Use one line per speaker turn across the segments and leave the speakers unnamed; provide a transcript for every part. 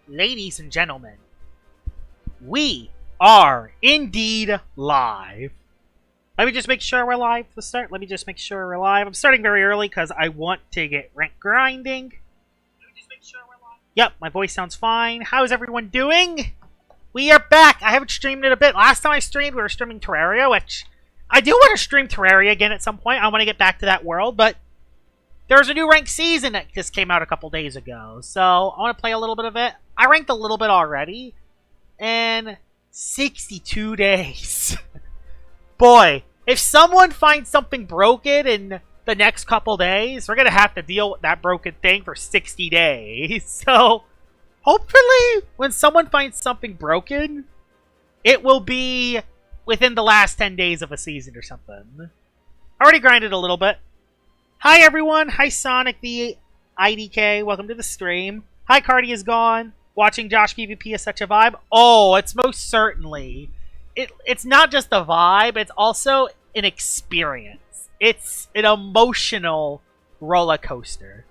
Ladies and gentlemen, we are indeed live. Let me just make sure we're live to start. Let me just make sure we're live. I'm starting very early because I want to get rank grinding. Let me just make sure we're live. Yep, my voice sounds fine. How's everyone doing? We are back. I haven't streamed in a bit. Last time I streamed, we were streaming Terraria, which I do want to stream Terraria again at some point. I want to get back to that world, but there's a new ranked season that just came out a couple days ago, so I want to play a little bit of it. I ranked a little bit already, and 62 days. Boy, if someone finds something broken in the next couple days, we're going to have to deal with that broken thing for 60 days. So, hopefully, when someone finds something broken, it will be within the last 10 days of a season or something. I already grinded a little bit. Hi, everyone. Hi, Sonic the IDK. Welcome to the stream. Hi, Cardi is gone. Watching Josh PvP is such a vibe. Oh, it's most certainly. It's not just a vibe, it's also an experience. It's an emotional roller coaster.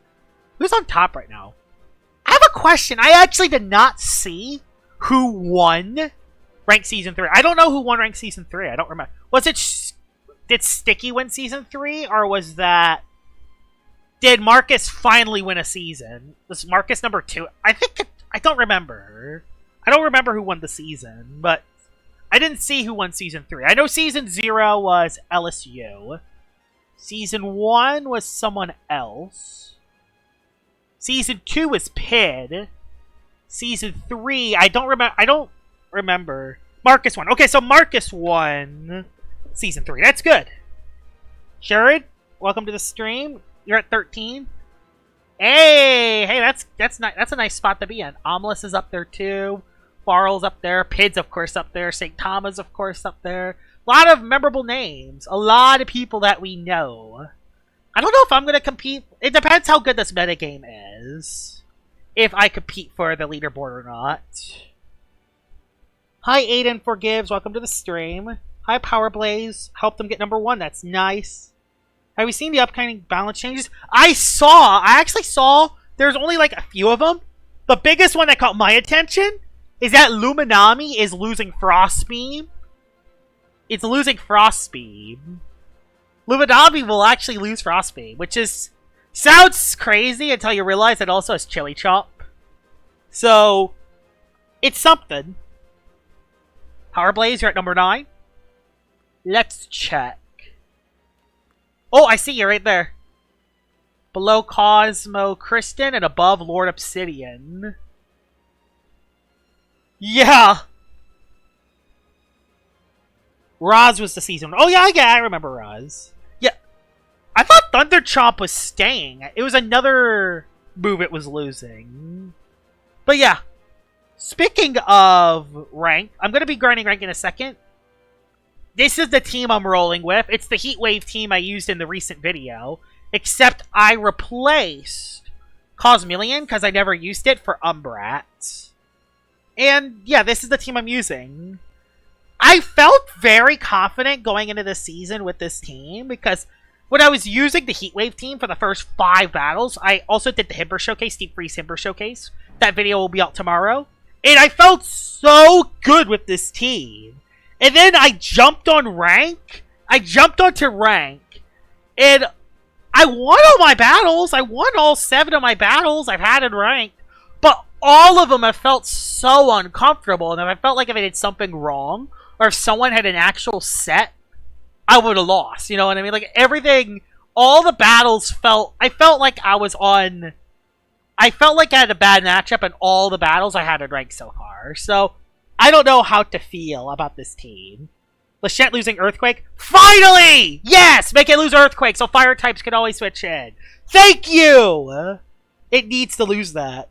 Who's on top right now? I have a question. I actually did not see who won Ranked Season 3. I don't know who won Ranked Season 3. I don't remember. Was it... Did Sticky win Season 3? Or was that... Did Marcus finally win a season? Was Marcus number 2? I don't remember. I don't remember who won the season, but I didn't see who won Season 3. I know Season 0 was LSU. Season 1 was someone else. Season 2 was PID. Season 3, I don't remember. Marcus won. Okay, so Marcus won Season 3. That's good. Jared, welcome to the stream. You're at 13. Hey, that's a nice spot to be in. Omlis is up there too. Farrell's up there. Pid's of course up there. St. Thomas of course up there. A lot of memorable names. A lot of people that we know. I don't know if I'm gonna compete. It depends how good this metagame is. If I compete for the leaderboard or not. Hi, Aiden Forgives. Welcome to the stream. Hi, Power Blaze. Helped them get number 1. That's nice. Have we seen the upcoming balance changes? I actually saw, there's only like a few of them. The biggest one that caught my attention is that Loomian is losing Frostbeam. It's losing Frostbeam. Loomian will actually lose Frostbeam, which is, sounds crazy until you realize it also has Chili Chop. So, it's something. Power Blaze, you're at number 9. Let's check. Oh, I see you right there. Below Cosmo Kristen and above Lord Obsidian. Yeah. Roz was the season. Oh, yeah, I remember Roz. Yeah. I thought Thunder Chomp was staying. It was another move it was losing. But yeah. Speaking of rank, I'm going to be grinding rank in a second. This is the team I'm rolling with. It's the Heatwave team I used in the recent video. Except I replaced Cosmillion because I never used it for Umbrat. And yeah, this is the team I'm using. I felt very confident going into this season with this team because when I was using the Heatwave team for the first 5 battles, I also did the Himber Showcase, Deep Freeze Himber Showcase. That video will be out tomorrow. And I felt so good with this team. And then I jumped on rank. I jumped onto rank. And I won all my battles. I won all 7 of my battles I've had in rank. But all of them have felt so uncomfortable. And I felt like if I did something wrong, or if someone had an actual set, I would have lost. You know what I mean? Like everything, all the battles I felt like I was on... I felt like I had a bad matchup in all the battles I had in rank so far. So... I don't know how to feel about this team. Lachette losing Earthquake. Finally! Yes! Make it lose Earthquake so fire types can always switch in. Thank you! It needs to lose that.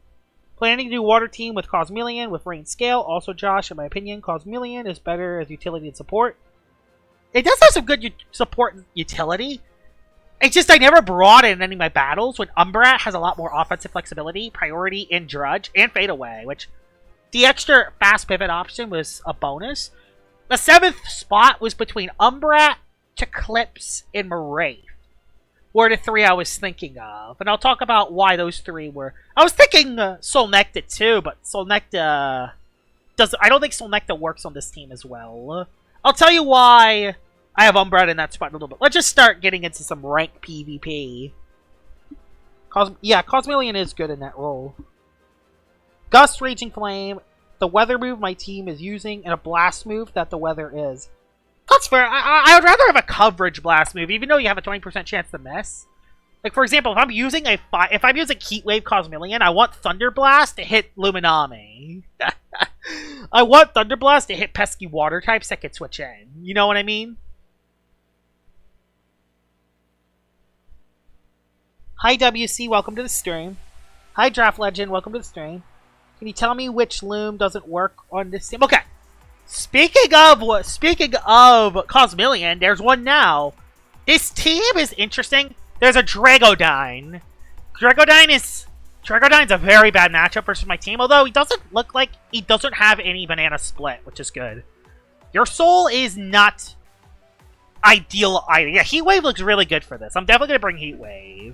Planning to do Water Team with Cosmillion with Rain Scale. Also, Josh, in my opinion, Cosmillion is better as utility and support. It does have some good support and utility. It's just I never brought it in any of my battles when Umbrat has a lot more offensive flexibility, priority in Drudge, and Fade Away, which... The extra fast pivot option was a bonus. The 7th spot was between Umbrat, Eclipse, and Moraith. were the three I was thinking of. And I'll talk about why those three were. I was thinking Solnecta too, but Solnecta doesn't. I don't think Solnecta works on this team as well. I'll tell you why I have Umbra in that spot in a little bit. Let's just start getting into some rank PvP. Yeah, Cosmillion is good in that role. Gust, Raging Flame, the weather move my team is using, and a blast move that the weather is. That's fair. I would rather have a coverage blast move, even though you have a 20% chance to miss. Like, for example, if I'm using Heatwave Cosmillion, I want Thunder Blast to hit Luminami. I want Thunder Blast to hit pesky water types that could switch in. You know what I mean? Hi WC, welcome to the stream. Hi Draft Legend, welcome to the stream. Can you tell me which Loom doesn't work on this team? Okay. Speaking of Cosmillion, there's one now. This team is interesting. There's a Dragodyne. Dragodyne's a very bad matchup versus my team, although he doesn't look like he doesn't have any banana split, which is good. Your soul is not ideal either. Yeah, Heatwave looks really good for this. I'm definitely gonna bring Heatwave.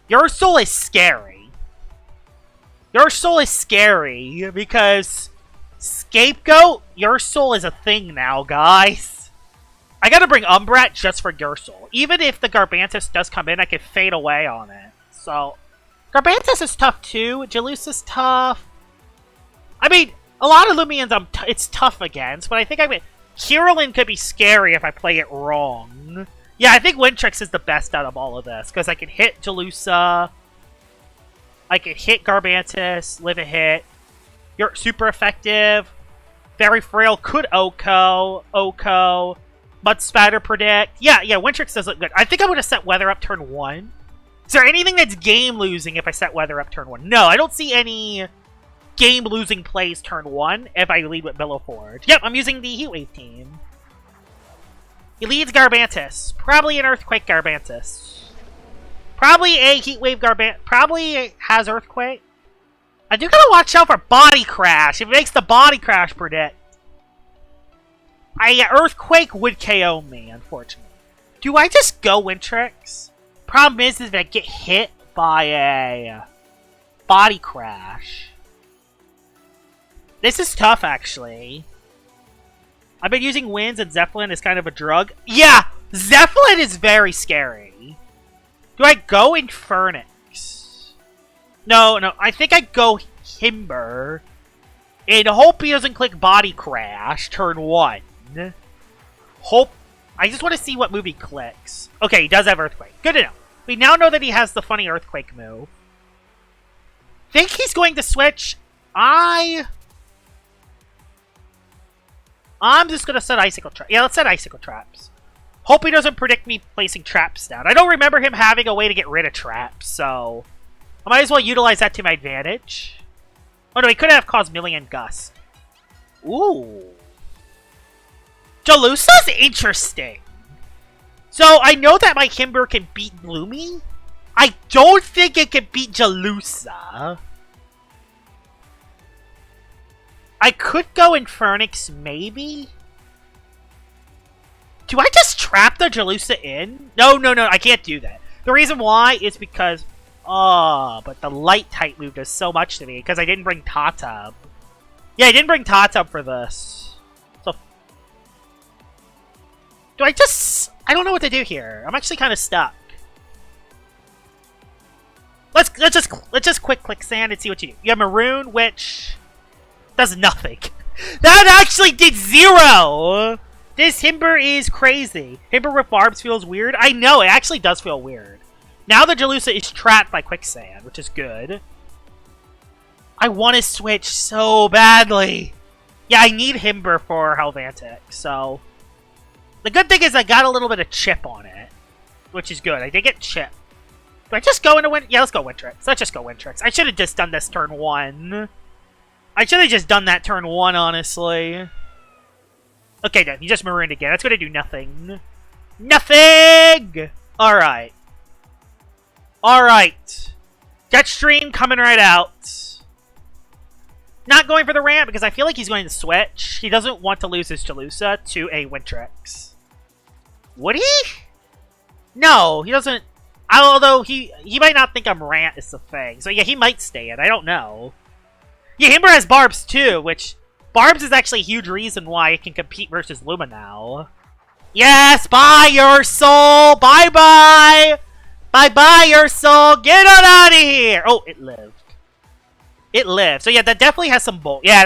Your soul is scary. Your soul is scary because Scapegoat, your soul is a thing now, guys. I gotta bring Umbrat just for your soul. Even if the Garbantus does come in, I can fade away on it. So, Garbantus is tough too. Jalusa's tough. I mean, a lot of Loomians it's tough against, but I think Kirillin could be scary if I play it wrong. Yeah, I think Wintrix is the best out of all of this, because I can hit Jalusa, I can hit Garbantus, live a hit. You're super effective. Very frail, could Oko, Mud Spatter predict. Yeah, Wintrix does look good. I think I'm going to set Weather up turn 1. Is there anything that's game-losing if I set Weather up turn 1? No, I don't see any game-losing plays turn 1 if I lead with Billowforge. Yep, I'm using the Heatwave team. He leads Garbantus. Probably an Earthquake Garbantus. Probably a Heatwave Garbantus. Probably has Earthquake. I do gotta watch out for Body Crash. If it makes the Body Crash predict. Earthquake would KO me, unfortunately. Do I just go Wintrix? Problem is if I get hit by a Body Crash. This is tough, actually. I've been using Winds and Zeppelin as kind of a drug. Yeah! Zeppelin is very scary. Do I go Infernix? No, I think I go Himber. And hope he doesn't click Body Crash turn 1. Hope. I just want to see what move he clicks. Okay, he does have Earthquake. Good to know. We now know that he has the funny Earthquake move. Think he's going to switch. I'm just going to set Icicle Traps. Yeah, let's set Icicle Traps. Hope he doesn't predict me placing traps down. I don't remember him having a way to get rid of traps, so I might as well utilize that to my advantage. Oh no, he could have Cosmillion Gust. Ooh. Jalusa's interesting. So, I know that my Himber can beat Gloomy. I don't think it can beat Jalusa. I could go Infernix, maybe? Do I just trap the Jalusa in? No, I can't do that. The reason why is because... Oh, but the light type move does so much to me, because I didn't bring Tatab. Yeah, I didn't bring Tatab for this. So... Do I just... I don't know what to do here. I'm actually kind of stuck. Let's just quick click sand and see what you do. You have Maroon, which... does nothing. That actually did 0! This Himber is crazy. Himber with barbs feels weird. I know, it actually does feel weird. Now the Jalusa is trapped by Quicksand, which is good. I want to switch so badly. Yeah, I need Himber for Helvantic, so... The good thing is I got a little bit of chip on it, which is good. I did get chip. Do I just go into Win? Yeah, let's go Wintrix. Let's just go Wintrix. I should have just done this turn 1. I should have just done that turn 1, honestly. Okay, then. You just marooned again. That's going to do nothing. Nothing! Alright. Alright. Jetstream coming right out. Not going for the ramp because I feel like he's going to switch. He doesn't want to lose his Jalusa to a Wintrix. Would he? No, he doesn't. Although he might not think I'm Rant is the thing. So yeah, he might stay in. I don't know. Yeah, Himber has Barbs too, which Barbs is actually a huge reason why it can compete versus Luma now. Yes, bye your soul! Bye-bye! Bye-bye your soul! Get on out of here! Oh, it lived. It lived. So yeah, that definitely has some bull. Yeah,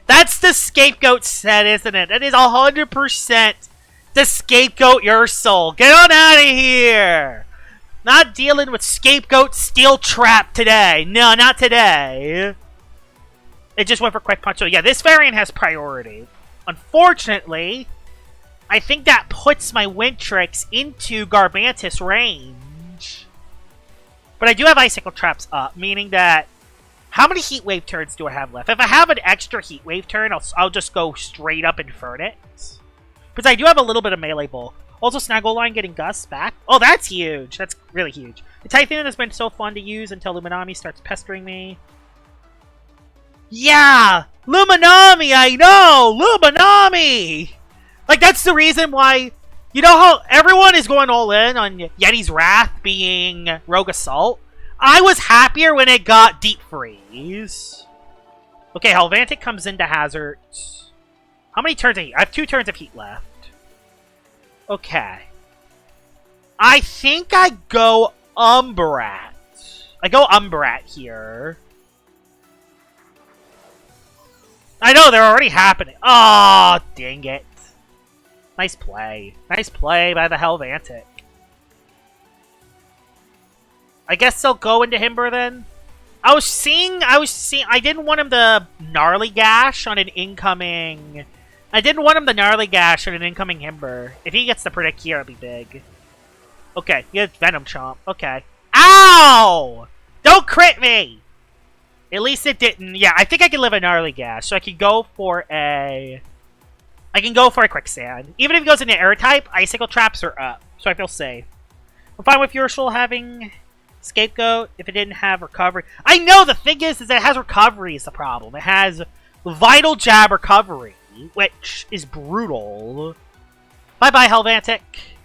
that's the scapegoat set, isn't it? That is 100% the scapegoat your soul. Get on out of here! Not dealing with scapegoat steel trap today. No, not today. It just went for quick punch. So yeah, this variant has priority. Unfortunately, I think that puts my Wintrix into Garbantis range. But I do have Icicle Traps up, meaning that... How many Heat Wave turns do I have left? If I have an extra Heat Wave turn, I'll just go straight up Infernix. Because I do have a little bit of melee bulk. Also, Snaggle Line getting Gus back. Oh, that's huge. That's really huge. The Typhoon has been so fun to use until Luminami starts pestering me. Yeah! Luminami, I know! Luminami! Like, that's the reason why... You know how everyone is going all in on Yeti's Wrath being Rogue Assault? I was happier when it got Deep Freeze. Okay, Helvantic comes into Hazard. How many turns of heat? I have 2 turns of heat left. Okay. I think I go Umbrat. I go Umbrat here. I know, they're already happening. Oh, dang it. Nice play. Nice play by the Helvantic. I guess they'll go into Himber then. I didn't want him to Gnarly Gash on an incoming... I didn't want him to Gnarly Gash on an incoming Himber. If he gets to predict here, it'll be big. Okay, he has Venom Chomp. Okay. Ow! Don't crit me! At least it didn't. Yeah, I think I can live a Gnarly Gash, so I can go for a... I can go for a Quicksand. Even if he goes into Air type, Icicle Traps are up, so I feel safe. I'm fine with Urshul having Scapegoat if it didn't have Recovery. I know, the thing is that it has Recovery is the problem. It has Vital Jab Recovery, which is brutal. Bye-bye, Helvantic.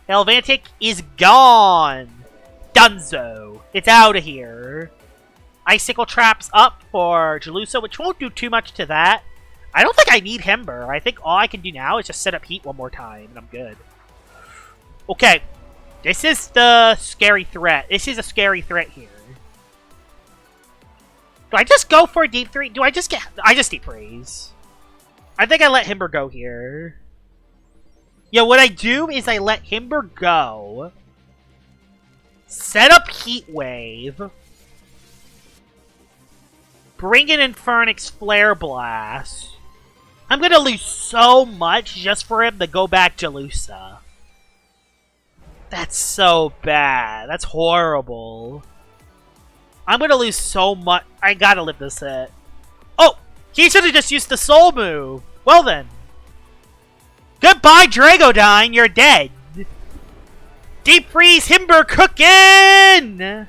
Helvantic is gone. Dunzo. It's out of here. Icicle Traps up for Jalusa, which won't do too much to that. I don't think I need Himber. I think all I can do now is just set up Heat one more time, and I'm good. Okay. This is the scary threat. This is a scary threat here. Do I just go for a Deep Freeze? Do I just get... I just Deep Freeze. I think I let Himber go here. Yeah, what I do is I let Himber go. Set up Heat Wave. Bring in Infernix Flare Blast. I'm gonna lose so much just for him to go back Jalusa. That's so bad. That's horrible. I'm gonna lose so much. I gotta live this hit. Oh! He should have just used the soul move. Well then. Goodbye, Dragodine. You're dead. Deep Freeze Himber cookin'!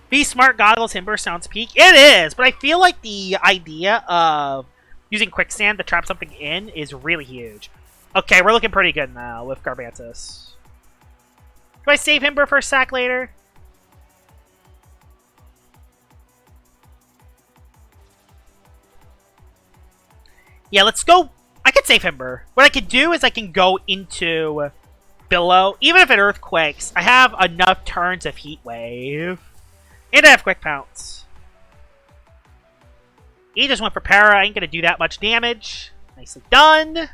Be Smart Goggles Himber sounds peak. It is, but I feel like the idea of using Quicksand to trap something in is really huge. Okay, we're looking pretty good now with Garbantis. Do I save Himber for a sack later? Yeah, let's go. I could save Himber. What I could do is I can go into Billow. Even if it Earthquakes, I have enough turns of Heat Wave. And I have Quick Pounce. He just went for Para. I ain't gonna do that much damage. Nicely done.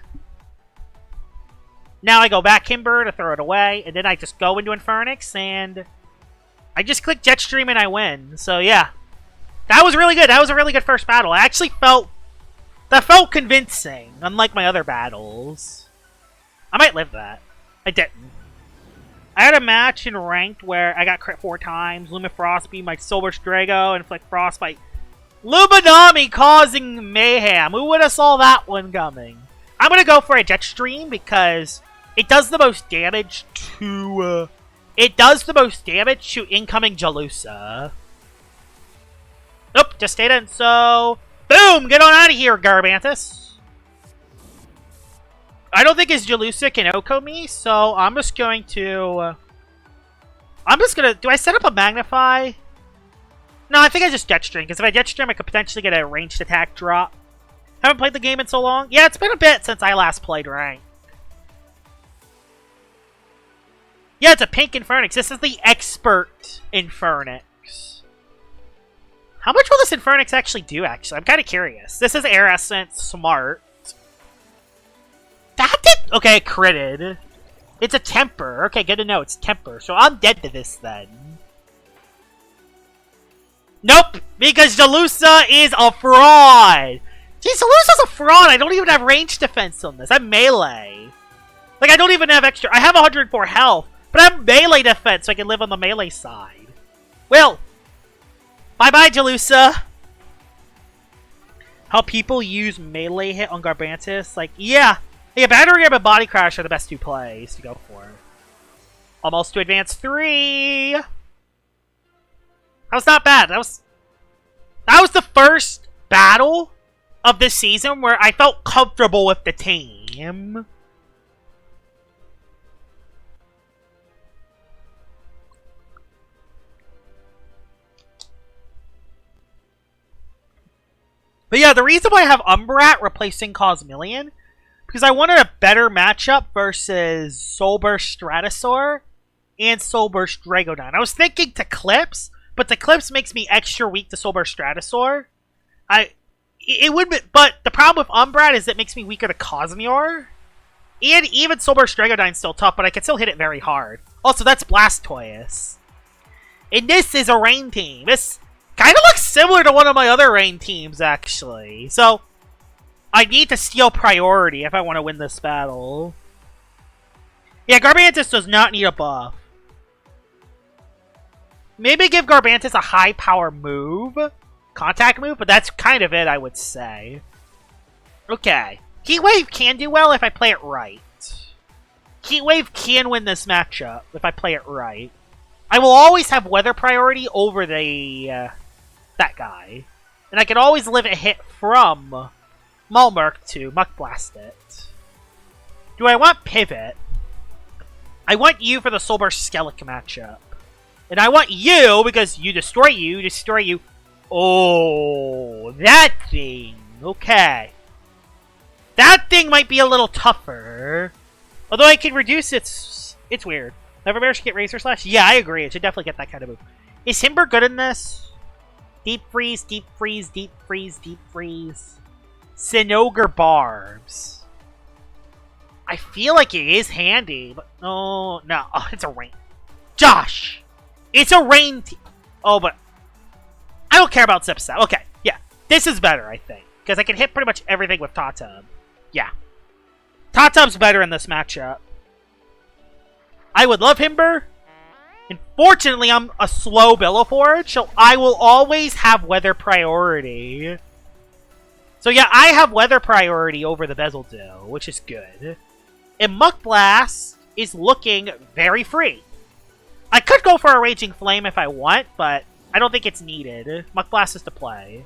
Now I go back Himber to throw it away. And then I just go into Infernix. And I just click Jetstream and I win. So yeah. That was really good. That was a really good first battle. I actually felt... That felt convincing. Unlike my other battles. I might live that. I didn't. I had a match in Ranked where I got crit 4 times. Luma Frostbeam, my Soulburst Drago, Inflict Frostbite. Luminami causing mayhem. Who would have saw that one coming? I'm going to go for a Jetstream because it does the most damage to... it does the most damage to incoming Jalusa. Nope, just stayed in. So, boom! Get on out of here, Garbantis. I don't think his Jalusa can Oko me, so I'm just going to... I'm just gonna... Do I set up a Magnify? No, I think I just Jetstream, because if I Jetstream, I could potentially get a ranged attack drop. Haven't played the game in so long. Yeah, it's been a bit since I last played Rank. Yeah, it's a pink Infernix. This is the Expert Infernix. How much will this Infernix actually do, actually? I'm kind of curious. This is Air Essence, Smart. That did... Okay, it critted. It's a Temper. Okay, good to know. It's Temper. So I'm dead to this, then. Nope! Because Delusa is a fraud! Jeez, Delusa's a fraud! I don't even have range defense on this. I'm melee. Like, I don't even have extra... I have 104 health, but I have melee defense, so I can live on the melee side. Well, bye-bye, Delusa. How people use melee hit on Garbantis? Like, yeah. Yeah, Battery Ram and Body Crash are the best two plays to go for. Almost to Advance 3. That was not bad. That was the first battle of this season where I felt comfortable with the team. But yeah, the reason why I have Umbrat replacing Cosmillion, because I wanted a better matchup versus Soulburst Stratosaur and Soulburst Dragodon. I was thinking Teclipse, but Teclipse makes me extra weak to Soulburst Stratosaur. It would be, but the problem with Umbrat is it makes me weaker to Cosmere. And even Soulburst Dragodon's still tough, but I can still hit it very hard. Also, that's Blastoise. And this is a rain team. This kind of looks similar to one of my other rain teams, actually. So, I need to steal priority if I want to win this battle. Yeah, Garbantis does not need a buff. Maybe give Garbantis a high power move. Contact move, but that's kind of it, I would say. Okay. Heat Wave can do well if I play it right. Heat Wave can win this matchup if I play it right. I will always have weather priority over the that guy. And I can always live a hit from Malmurk to Muck Blast it. Do I want Pivot? I want you for the Soulburst Skellic matchup. And I want you because you destroy you. Oh, that thing. Okay. That thing might be a little tougher. Although I can reduce its weird. Neverbear should get Razor Slash? Yeah, I agree. It should definitely get that kind of move. Is Himber good in this? Deep Freeze, Deep Freeze, Deep Freeze, Deep Freeze. Sinogre Barbs. I feel like it is handy, but no. Oh, it's a rain. Josh! It's a rain team. Oh, but I don't care about Zip Set. Okay, yeah. This is better, I think. Because I can hit pretty much everything with Tatum. Yeah. Tatum's better in this matchup. I would love Himber. Unfortunately, I'm a slow Billiforge, so I will always have weather priority. So yeah, I have weather priority over the Bezeldew, which is good. And Muck Blast is looking very free. I could go for a Raging Flame if I want, but I don't think it's needed. Muck Blast is to play.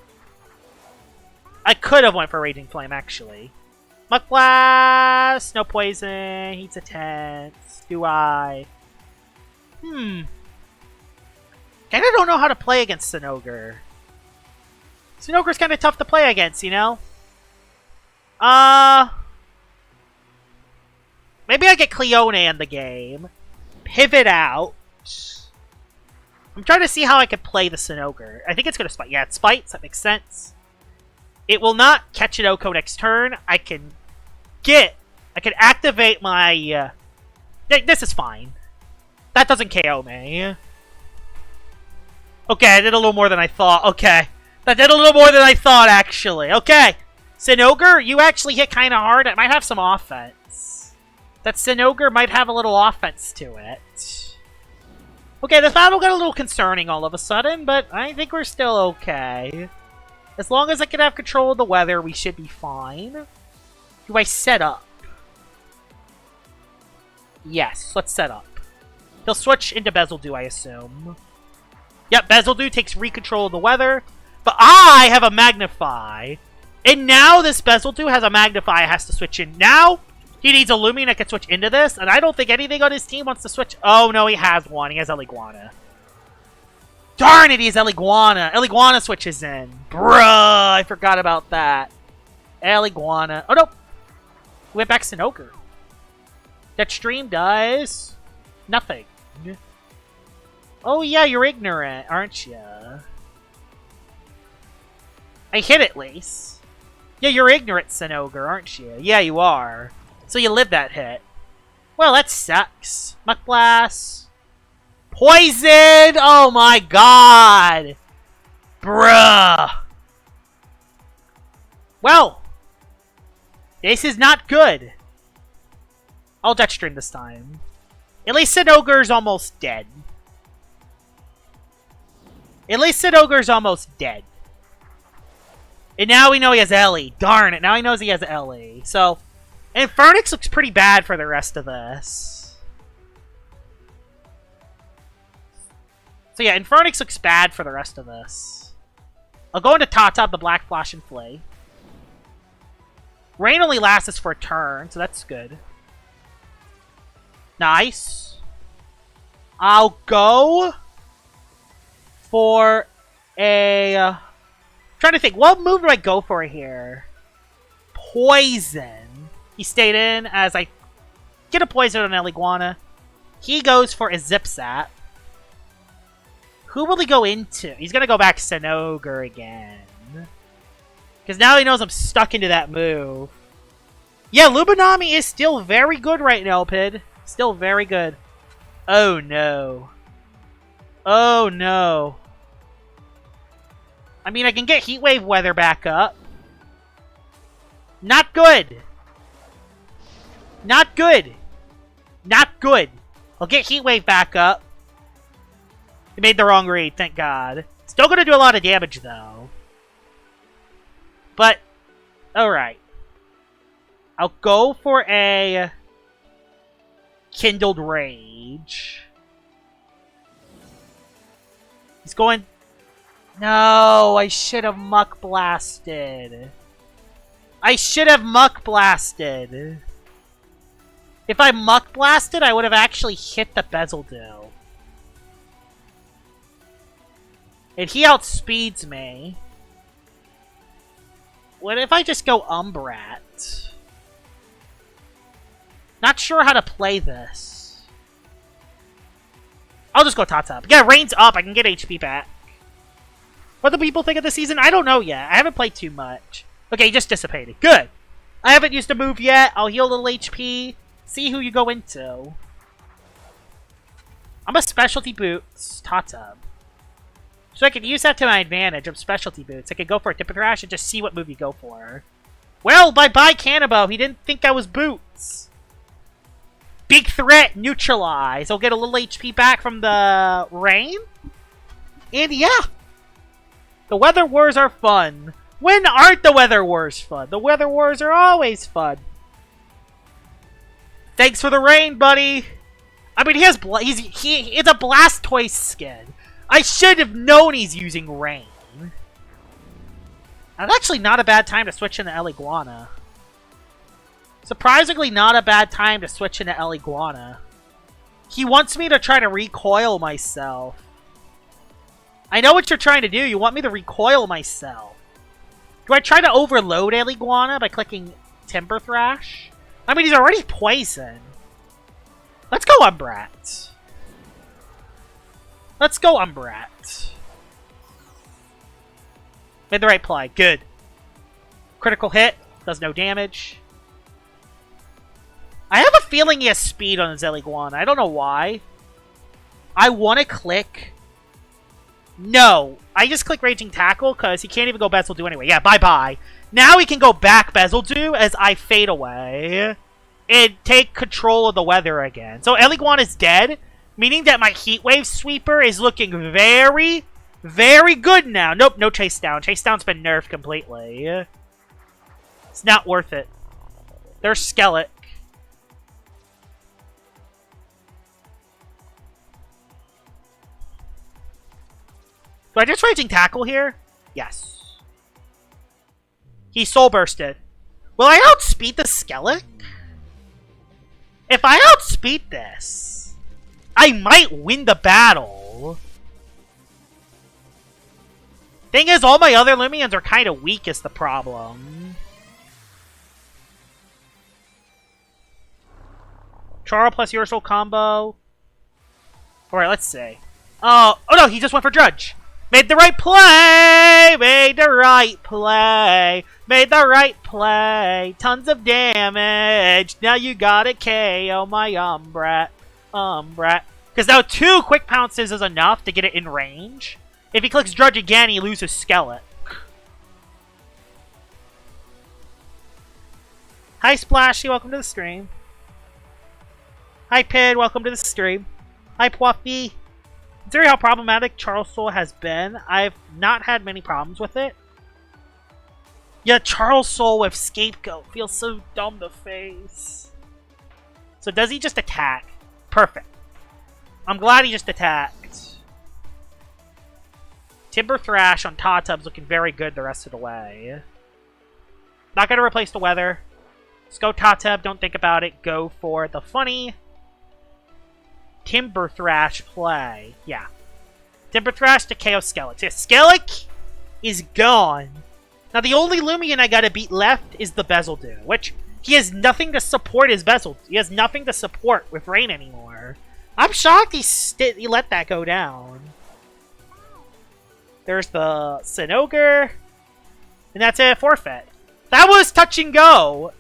I could have went for Raging Flame, actually. Muck Blast, no poison, heat's intense. Do I? Kinda don't know how to play against Sinogre. Sinogre's kinda tough to play against, you know? Maybe I get Cleone in the game. Pivot out. I'm trying to see how I can play the Sinogre. I think it's gonna Spite. Yeah, it Spites. That makes sense. It will not catch an Oko next turn. I can activate my... this is fine. That doesn't KO me. Okay, I did a little more than I thought. Okay. That did a little more than I thought, actually. Okay. Sinogre, you actually hit kind of hard. It might have some offense. That Sinogre might have a little offense to it. Okay, this battle got a little concerning all of a sudden, but I think we're still okay. As long as I can have control of the weather, we should be fine. Do I set up? Yes, let's set up. He'll switch into Bezeldew, I assume. Yep, Bezeldew takes recontrol of the weather. But I have a Magnify. And now this Bezeldew has a Magnify. It has to switch in now He needs a Loomian that can switch into this, and I don't think anything on his team wants to switch. Oh, no, he has one. He has Eliguana. Darn it, he has Eliguana. Eliguana switches in. Bruh, I forgot about that. Eliguana. Oh, no. He went back Sinoker. That stream does nothing. Oh, yeah, you're ignorant, aren't you? I hit at least. Yeah, you're ignorant, Sinoger, aren't you? Yeah, you are. So you lived that hit. Well, that sucks. Muck Blast. Poison! Oh my god! Bruh! Well, this is not good. I'll Dutch stream this time. At least Sinoger's almost dead. At least Sinoger's almost dead. And now we know he has Ellie. Darn it, now he knows he has Ellie. So, Infernix looks pretty bad for the rest of this. So yeah, Infernix looks bad for the rest of this. I'll go into Tata, the Black Flash and Flay. Rain only lasts us for a turn, so that's good. Nice. I'll go for a... trying to think, what move do I go for here? Poison. He stayed in as I get a poison on Eliguana. He goes for a Zip Zap. Who will he go into? He's going to go back Sinoger again. Because now he knows I'm stuck into that move. Yeah, Lubinami is still very good right now, Pid. Still very good. Oh, no. Oh, no. I mean, I can get Heat Wave Weather back up. Not good. Not good. Not good. I'll get Heat Wave back up. He made the wrong read, thank God. Still going to do a lot of damage, though. But, alright. I'll go for a Kindled Rage. He's going... No, I should have Muck Blasted. I should have Muck Blasted. If I Muck Blasted, I would have actually hit the Bezeldew. And he outspeeds me. What if I just go Umbrat? Not sure how to play this. I'll just go Tata. Yeah, Rain's up. I can get HP back. What do people think of the season? I don't know yet. I haven't played too much. Okay, he just dissipated. Good. I haven't used a move yet. I'll heal a little HP. See who you go into. I'm a Specialty Boots Tata. So I can use that to my advantage of Specialty Boots. I could go for a Tipper Thrash and just see what move you go for. Well, bye-bye Cannibal. He didn't think I was Boots. Big threat, neutralize. I'll get a little HP back from the rain. And yeah. The Weather Wars are fun. When aren't the Weather Wars fun? The Weather Wars are always fun. Thanks for the rain, buddy. I mean, he has it's a Blastoise skin. I should have known he's using rain. That's actually not a bad time to switch into Eliguana. Surprisingly not a bad time to switch into Eliguana. He wants me to try to recoil myself. I know what you're trying to do. You want me to recoil myself. Do I try to overload Eliguana by clicking Timber Thrash? I mean, he's already poisoned. Let's go Umbrat. Let's go Umbrat. Made the right play. Good. Critical hit. Does no damage. I have a feeling he has speed on his Eliguana. I don't know why. I want to click... No. I just click Raging Tackle because he can't even go Bezeldew anyway. Yeah, bye-bye. Now he can go back Bezeldew as I fade away and take control of the weather again. So Eliguana is dead, meaning that my Heat Wave Sweeper is looking very, very good now. Nope, no Chase Down. Chase Down's been nerfed completely. It's not worth it. There's Skellet. Do I just Raging Tackle here? Yes. He Soul Bursted. Will I outspeed the Skellic? If I outspeed this, I might win the battle. Thing is, all my other Loomians are kind of weak is the problem. Charo plus Ursul combo. Alright, let's see. Oh no, he just went for Drudge. Made the right play! Made the right play! Made the right play! Tons of damage! Now you gotta KO my Umbrat. Because now 2 quick pounces is enough to get it in range. If he clicks Drudge again, he loses Skeleton. Hi Splashy, welcome to the stream. Hi Pid, welcome to the stream. Hi Puffy. Considering how problematic Charles Soul has been, I've not had many problems with it. Yeah, Charles Soul with Scapegoat feels so dumb to face. So does he just attack? Perfect. I'm glad he just attacked. Timber Thrash on Tatub's looking very good the rest of the way. Not going to replace the weather. Let's go Tatub, don't think about it. Go for the funny Timber Thrash play. Yeah. Timber Thrash to KO Skellic. Yeah, Skellic is gone. Now the only Loomian I gotta beat left is the Bezeldu, which he has nothing to support his Bezeldu. He has nothing to support with Rain anymore. I'm shocked he let that go down. There's the Sinogre. And that's a forfeit. That was touch and go.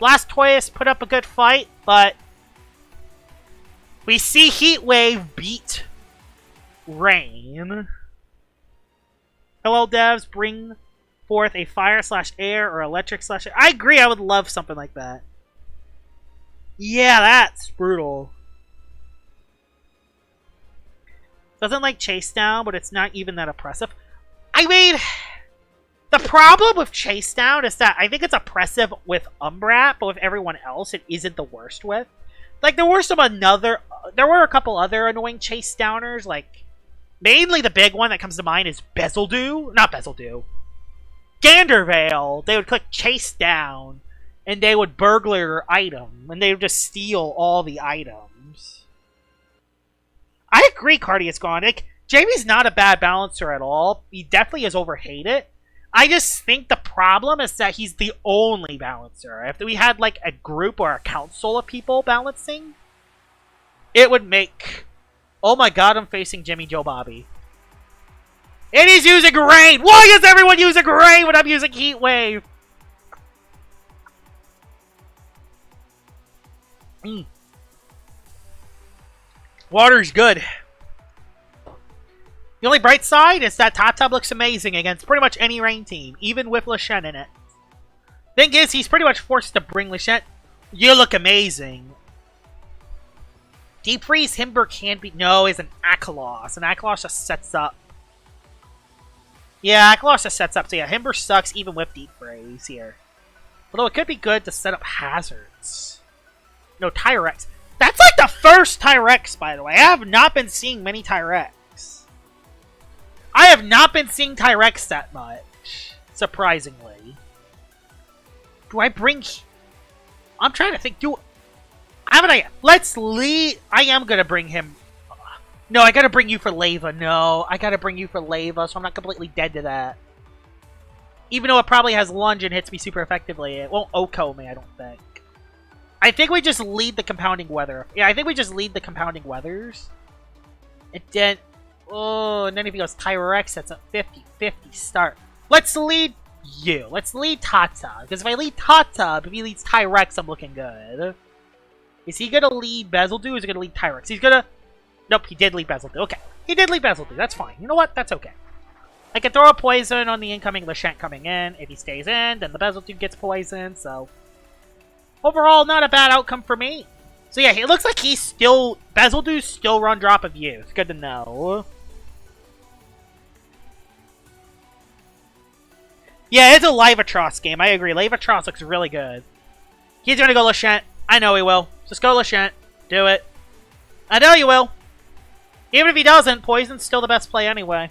Blastoise put up a good fight, but we see Heat Wave beat Rain. Hello, devs. Bring forth a fire/air or electric/air. I agree. I would love something like that. Yeah, that's brutal. Doesn't like Chase Down, but it's not even that oppressive. I mean, the problem with Chase Down is that I think it's oppressive with Umbrat, but with everyone else, it isn't the worst with. Like, there were a couple other annoying Chase Downers, like, mainly the big one that comes to mind is Bezeldu. Not Bezeldu. Gandervale. They would click Chase Down, and they would burglar your item, and they would just steal all the items. I agree, Cardia's gone. Like, Jamie's not a bad balancer at all. He definitely is overhated. I just think the problem is that he's the only balancer. If we had, like, a group or a council of people balancing, it would make... Oh my god, I'm facing Jimmy Joe Bobby. And he's using Rain! Why is everyone using Rain when I'm using Heat Wave? Water's good. The only bright side is that Tatub looks amazing against pretty much any Rain team, even with Lachette in it. Thing is, he's pretty much forced to bring Lachette. You look amazing. Deep Freeze Himber can be... No, is an Akalos. And Akalos just sets up. Yeah, Akalos just sets up. So yeah, Himber sucks even with Deep Freeze here. Although it could be good to set up hazards. No, Tyrex. That's like the first Tyrex, by the way. I have not been seeing many Tyrex. I have not been seeing Tyrex that much, surprisingly. Do I bring... I'm trying to think, haven't I... Let's lead... I am going to bring him... No, I got to bring you for Lava. No, I got to bring you for Lava, so I'm not completely dead to that. Even though it probably has lunge and hits me super effectively, it won't OHKO me, I don't think. I think we just lead the compounding weather. Yeah, I think we just lead the compounding weathers. And then... Oh, and then if he goes Tyrex, that's a 50-50 start. Let's lead you. Let's lead Tata. Because if I lead Tata, if he leads Tyrex, I'm looking good. Is he going to lead Bezeldu or is he going to lead Tyrex? He's going to... Nope, he did lead Bezeldu. Okay, he did lead Bezeldu. That's fine. You know what? That's okay. I can throw a poison on the incoming Lachette coming in. If he stays in, then the Bezeldu gets poisoned, so... Overall, not a bad outcome for me. So yeah, it looks like he's still... Bezeldu's still run drop of you. It's good to know. Yeah, it's a Livatros game. I agree. Livatros looks really good. He's gonna go Lachette. I know he will. Just go Lachette. Do it. I know you will. Even if he doesn't, Poison's still the best play anyway.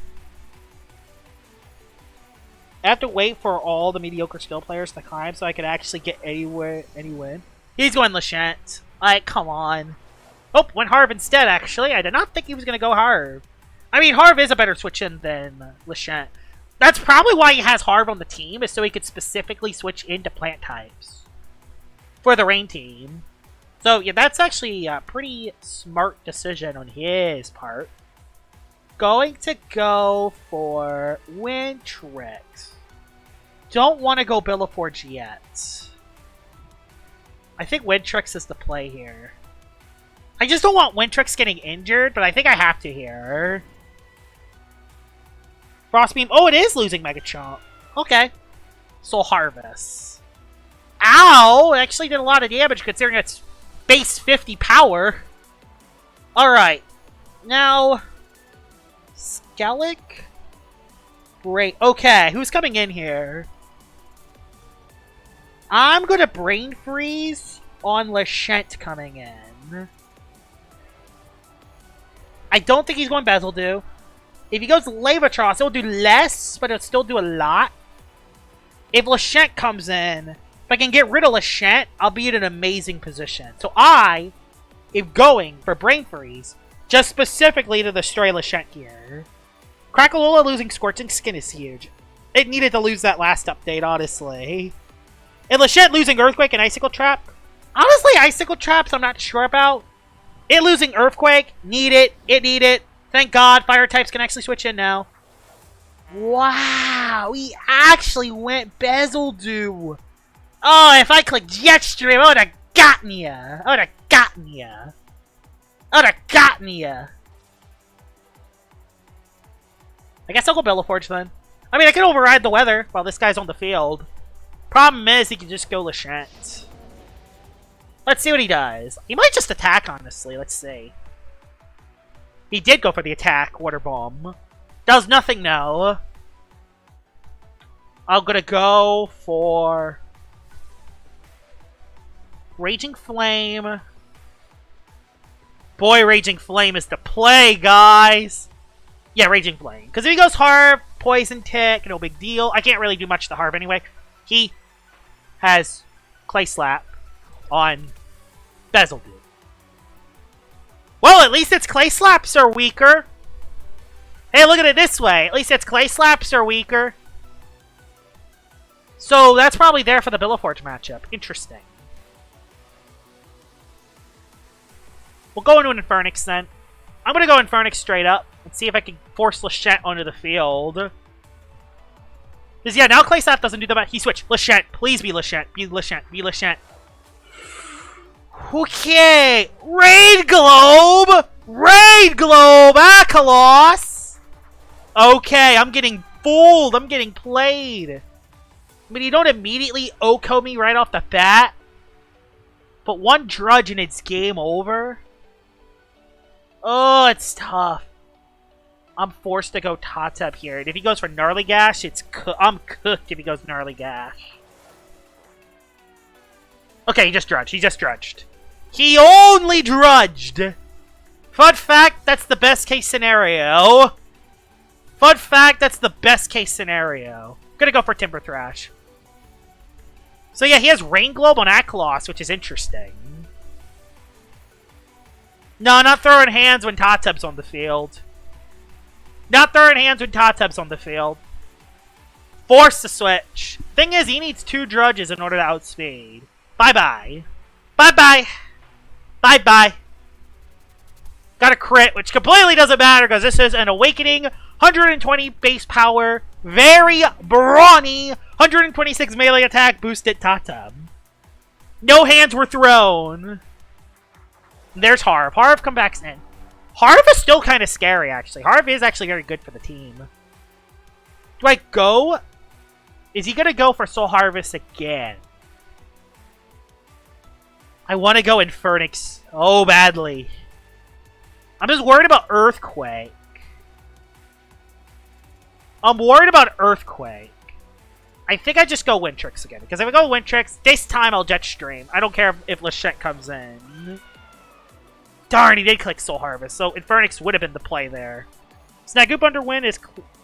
I have to wait for all the mediocre skill players to climb so I can actually get any win. He's going Lashent. Like, come on. Oh, went Harv instead, actually. I did not think he was going to go Harv. I mean, Harv is a better switch-in than Lashent. That's probably why he has Harv on the team, is so he could specifically switch into plant types for the Rain team. So, yeah, that's actually a pretty smart decision on his part. Going to go for Wintrix. Don't want to go Billaforge yet. I think Wintrix is the play here. I just don't want Wintrix getting injured, but I think I have to here. Frostbeam. Oh, it is losing Mega Chomp. Okay. Soul Harvest. Ow! It actually did a lot of damage considering it's base 50 power. Alright. Now... Skellig? Great. Okay, who's coming in here? I'm gonna Brain Freeze on Lashent coming in. I don't think he's going Bezeldu. If he goes Levatros, it'll do less, but it'll still do a lot. If Lashent comes in, if I can get rid of Lashent, I'll be in an amazing position. So I am going for Brain Freeze, just specifically to destroy Lashent here. Crackalula losing Scorching Skin is huge. It needed to lose that last update, honestly. And Lashent losing Earthquake and Icicle Trap. Honestly, Icicle Traps I'm not sure about. It losing Earthquake, need it. It need it. Thank God, Fire types can actually switch in now. Wow, he actually went Bezeldu. Oh, if I clicked Jetstream, I would have gotten ya. I would have gotten ya. I would have gotten ya. I guess I'll go Bellaforge then. I mean, I can override the weather while this guy's on the field. Problem is, he can just go Lashent. Let's see what he does. He might just attack, honestly. Let's see. He did go for the attack, Water Bomb. Does nothing now. I'm gonna go for... Raging Flame. Boy, Raging Flame is the play, guys! Yeah, Raging Flame. Because if he goes Harv, Poison Tick, no big deal. I can't really do much to Harv anyway. He has Clay Slap on Bezeldu. Well, at least its Clay Slaps are weaker. Hey, look at it this way. At least its Clay Slaps are weaker. So that's probably there for the Billaforge matchup. Interesting. We'll go into an Infernix then. I'm going to go Infernix straight up and see if I can force Lashent onto the field. Because, yeah, now Clay Slap doesn't do that. He switched. Lashent. Please be Lashent. Be Lashent. Be Lashent. Okay. Raid Globe! Raid Globe! Akalos! Okay, I'm getting fooled. I'm getting played. I mean, you don't immediately Oko me right off the bat. But one Drudge and it's game over. Oh, it's tough. I'm forced to go Tatep here. And if he goes for Gnarly Gash, I'm cooked if he goes Gnarly Gash. Okay, he just drudged. He just drudged. He only drudged! Fun fact, that's the best case scenario. Fun fact, that's the best case scenario. I'm gonna go for Timber Thrash. So yeah, he has Rain Globe on Akalos, which is interesting. No, not throwing hands when Tatep's on the field. Not throwing hands when Tatep's on the field. Force the switch. Thing is, he needs 2 Drudges in order to outspeed. Bye-bye. Bye-bye. Bye-bye. Got a crit, which completely doesn't matter because this is an Awakening, 120 base power, very brawny, 126 melee attack, boosted Tatep. No hands were thrown. There's Harv. Harv come back in. Harv is still kind of scary, actually. Harv is actually very good for the team. Do I go? Is he going to go for Soul Harvest again? I want to go Infernix so badly. I'm just worried about Earthquake. I'm worried about Earthquake. I think I just go Wintrix again. Because if I go Wintrix, this time I'll Jetstream. I don't care if Lashent comes in. Darn, he did click Soul Harvest, so Infernix would have been the play there. Snagoop Underwind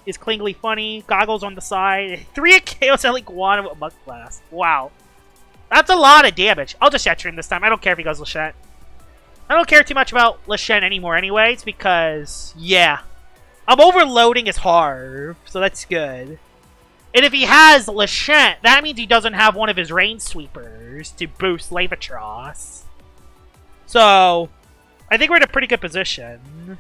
is clingly funny. Goggles on the side. 3 Chaos Elite Guana with Mug Blast. Wow. That's a lot of damage. I'll just Jetstream this time. I don't care if he goes Lachette. I don't care too much about Lachette anymore anyways, because, yeah. I'm overloading his Harv, so that's good. And if he has Lachette, that means he doesn't have one of his Rain Sweepers to boost Levatros. So, I think we're in a pretty good position.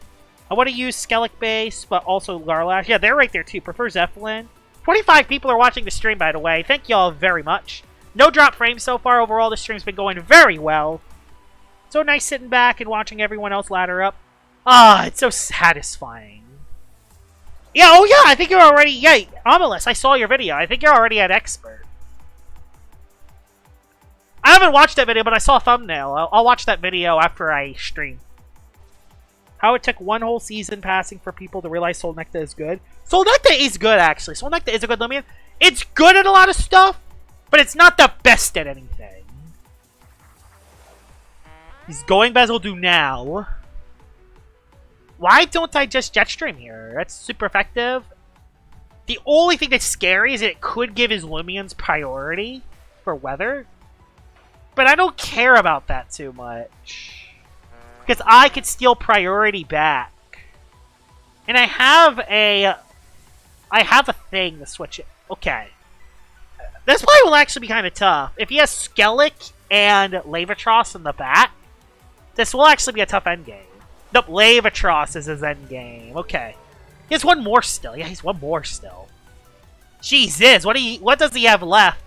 I want to use Skellig base, but also Garlash. Yeah, they're right there too. Prefer Zeppelin. 25 people are watching the stream, by the way. Thank y'all very much. No drop frames so far. Overall, the stream's been going very well. So nice sitting back and watching everyone else ladder up. Ah, it's so satisfying. Yeah, oh yeah, I think you're already... Yeah, Amalus, I saw your video. I think you're already at Expert. I haven't watched that video, but I saw a thumbnail. I'll watch that video after I stream. How it took one whole season passing for people to realize Solnecta is good. Solnecta is good, actually. Solnecta is a good Loomian. It's good at a lot of stuff, but it's not the best at anything. He's going Bezel do now. Why don't I just Jetstream here? That's super effective. The only thing that's scary is that it could give his Loomians priority for weather. But I don't care about that too much. Because I could steal priority back. And I have a thing to switch it. Okay. This play will actually be kind of tough. If he has Skellig and Levatros in the back, this will actually be a tough endgame. Nope, Levatros is his endgame. Okay. He has one more still. Yeah, he's one more still. Jesus, what does he have left?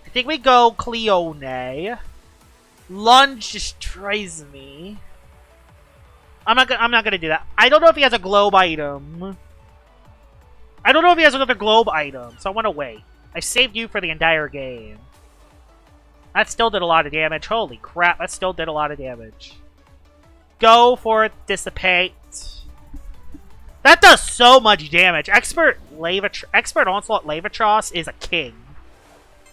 I think we go Cleone. Lunge destroys me. I'm not gonna do that. I don't know if he has a globe item. I don't know if he has another globe item, so I want to wait. I saved you for the entire game. That still did a lot of damage. Holy crap, that still did a lot of damage. Go for it, Dissipate. That does so much damage. Expert Onslaught Levatros is a king.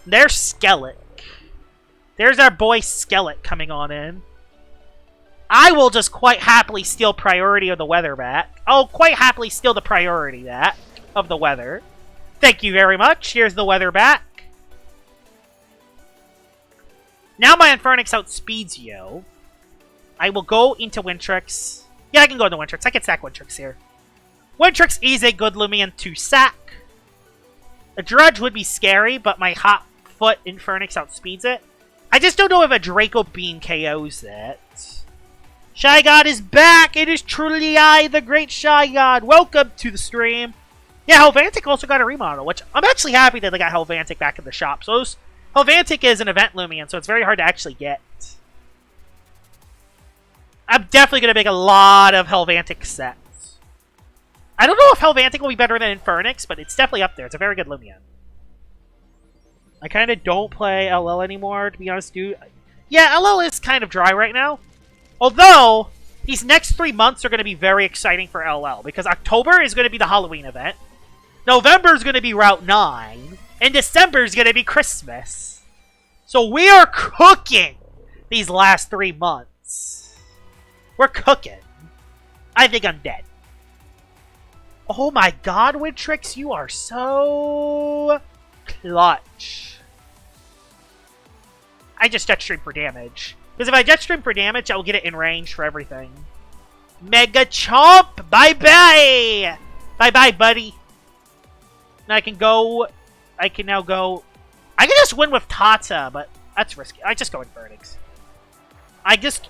There's Skellig. There's our boy Skellig coming on in. I will just quite happily steal priority of the weather back. I'll quite happily steal the priority back of the weather. Thank you very much. Here's the weather back. Now my Infernix outspeeds you. I will go into Wintrix. Yeah, I can go into Wintrix. I can sack Wintrix here. Wintrix is a good Loomian to sack. A Dredge would be scary, but my Hot Foot Infernix outspeeds it. I just don't know if a Draco Beam KOs it. Shy God is back! It is truly I, the great Shy God. Welcome to the stream. Yeah, Helvantic also got a remodel, which I'm actually happy that they got Helvantic back in the shop. So Helvantic is an event Loomian, so it's very hard to actually get. I'm definitely going to make a lot of Helvantic sets. I don't know if Helvantic will be better than Infernix, but it's definitely up there. It's a very good Loomian. I kind of don't play LL anymore, to be honest, dude. Yeah, LL is kind of dry right now. Although, these next 3 months are going to be very exciting for LL, because October is going to be the Halloween event, November is going to be Route 9, and December is going to be Christmas. So we are cooking these last 3 months. We're cooking. I think I'm dead. Oh my god, Wintrix, you are so clutch. I just Jetstream for damage. Because if I Jetstream for damage, I will get it in range for everything. Mega Chomp! Bye-bye! Bye-bye, buddy. And I can go... I can now go... I can just win with Tata, but that's risky. I just go Infernix. I just...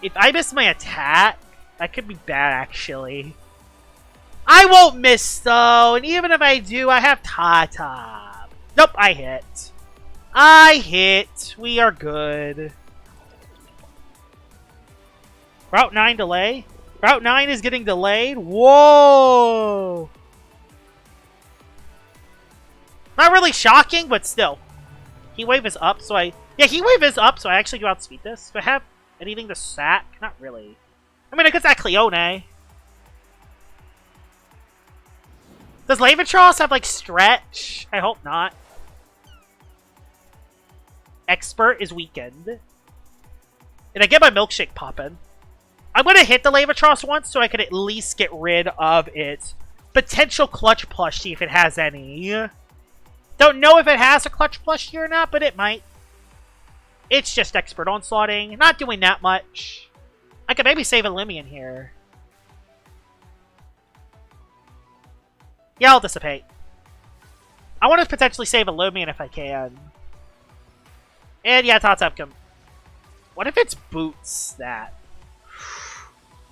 If I miss my attack, that could be bad, actually. I won't miss, though. And even if I do, I have Tata. Nope, I hit. I hit. We are good. Route 9 delay? Route 9 is getting delayed? Whoa! Not really shocking, but still. Heat Wave is up, so I... Yeah, Heat Wave is up, so I actually do outspeed this. Do I have anything to sack? Not really. I mean, I could sack Cleone. Does Levatros have, like, stretch? I hope not. Expert is weakened. And I get my Milkshake popping. I'm going to hit the Levatros once so I can at least get rid of its potential clutch plushie if it has any. Don't know if it has a clutch plushie or not, but it might. It's just expert onslaughting. Not doing that much. I could maybe save a Loomian here. Yeah, I'll dissipate. I want to potentially save a Loomian if I can. And yeah, Tots Upcome. What if it's Boots that?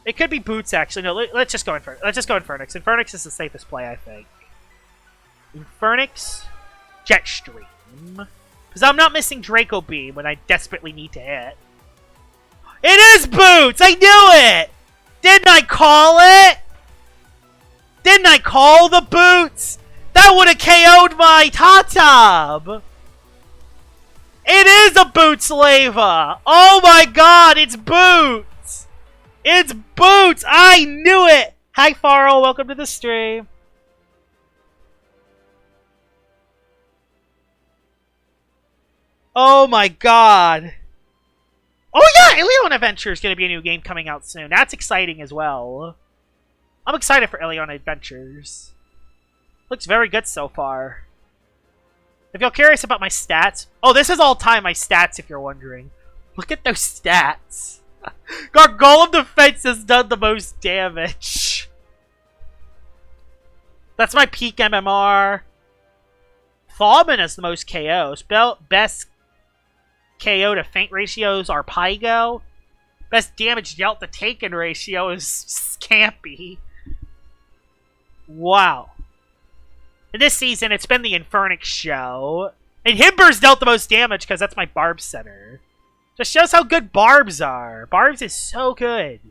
It could be Boots actually. No, let's just go Infernix. Infernix is the safest play, I think. Infernix, Jetstream. Because I'm not missing Draco Beam when I desperately need to hit. It is Boots! I knew it! Didn't I call it? Didn't I call the Boots? That would have KO'd my Tatab! It is a Boots Lava! Oh my god, it's Boots! It's Boots! I knew it! Hi Farrell, welcome to the stream. Oh my god. Oh yeah, Ilion Adventure is going to be a new game coming out soon. That's exciting as well. I'm excited for Ilion Adventures. Looks very good so far. If you're curious about my stats... Oh, this is all time my stats if you're wondering. Look at those stats. Gargoyle Defense has done the most damage. That's my peak MMR. Thawman has the most KOs. Best KO to faint ratios are Pygo. Best damage dealt to taken ratio is Scampy. Wow. In this season, it's been the Infernix show. And Himber's dealt the most damage because that's my Barb center. Just shows how good Barbs are. Barbs is so good.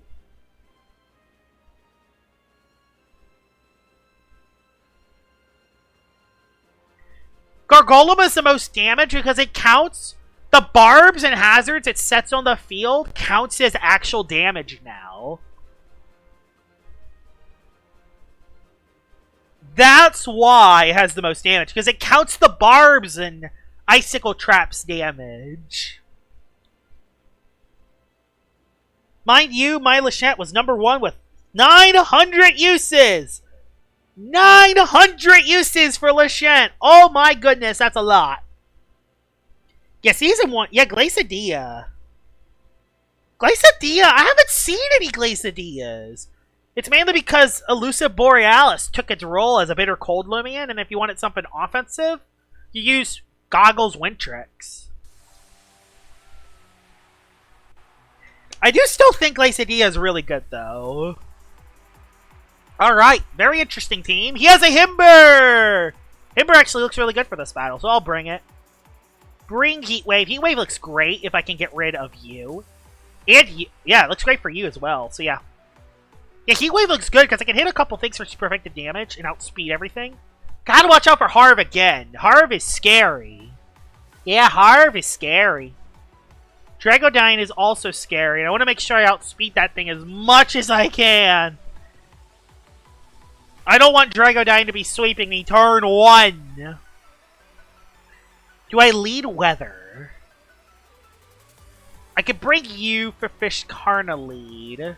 Gargolem is the most damage because it counts the barbs and hazards it sets on the field counts as actual damage now. That's why it has the most damage, because it counts the barbs and icicle traps damage. Mind you, my Lachette was #1 with 900 uses! 900 uses for Lachette! Oh my goodness, that's a lot. Yeah, Season 1. Yeah, Glacidia. Glacidia? I haven't seen any Glacidias. It's mainly because Elusive Borealis took its role as a bitter cold Loomian, and if you wanted something offensive, you use Goggles Wintrix. I do still think Glacidia is really good, though. Alright, very interesting team. He has a Himber! Himber actually looks really good for this battle, so I'll bring it. Bring Heatwave. Heatwave looks great if I can get rid of you. And, yeah, it looks great for you as well, so yeah. Yeah, Heatwave looks good because I can hit a couple things for super effective damage and outspeed everything. Gotta watch out for Harv again. Harv is scary. Yeah, Harv is scary. Dragodyne is also scary, and I want to make sure I outspeed that thing as much as I can. I don't want Dragodyne to be sweeping me turn 1. Do I lead Weather? I could bring you for Fishkarna lead.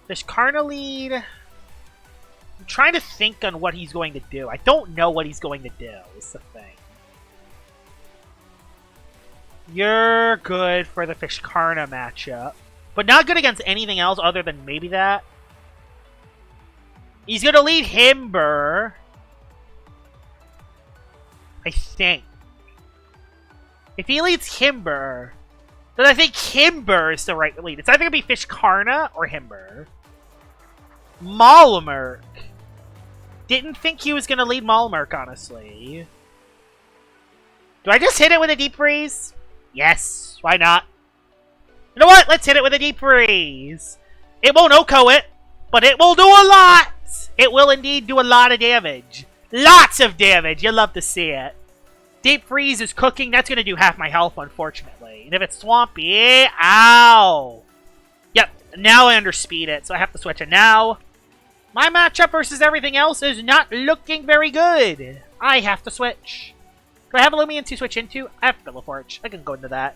Fishkarna lead. I'm trying to think on what he's going to do. I don't know what he's going to do, is the thing. You're good for the Fishkarna matchup. But not good against anything else other than maybe that. He's going to lead Himber. I think. If he leads Himber, then I think Himber is the right lead. It's either going to be Fishkarna or Himber. Malamurk. Didn't think he was going to lead Malamurk, honestly. Do I just hit it with a Deep Freeze? Yes. Why not? You know what? Let's hit it with a Deep Freeze. It won't OHKO it, but it will do a lot. It will indeed do a lot of damage. Lots of damage. You'll love to see it. Deep Freeze is cooking. That's going to do half my health, unfortunately. And if it's Swampy, ow. Yep, now I underspeed it, so I have to switch it now. My matchup versus everything else is not looking very good. I have to switch. Do I have a Loomian to switch into? I have Filoforge. I can go into that.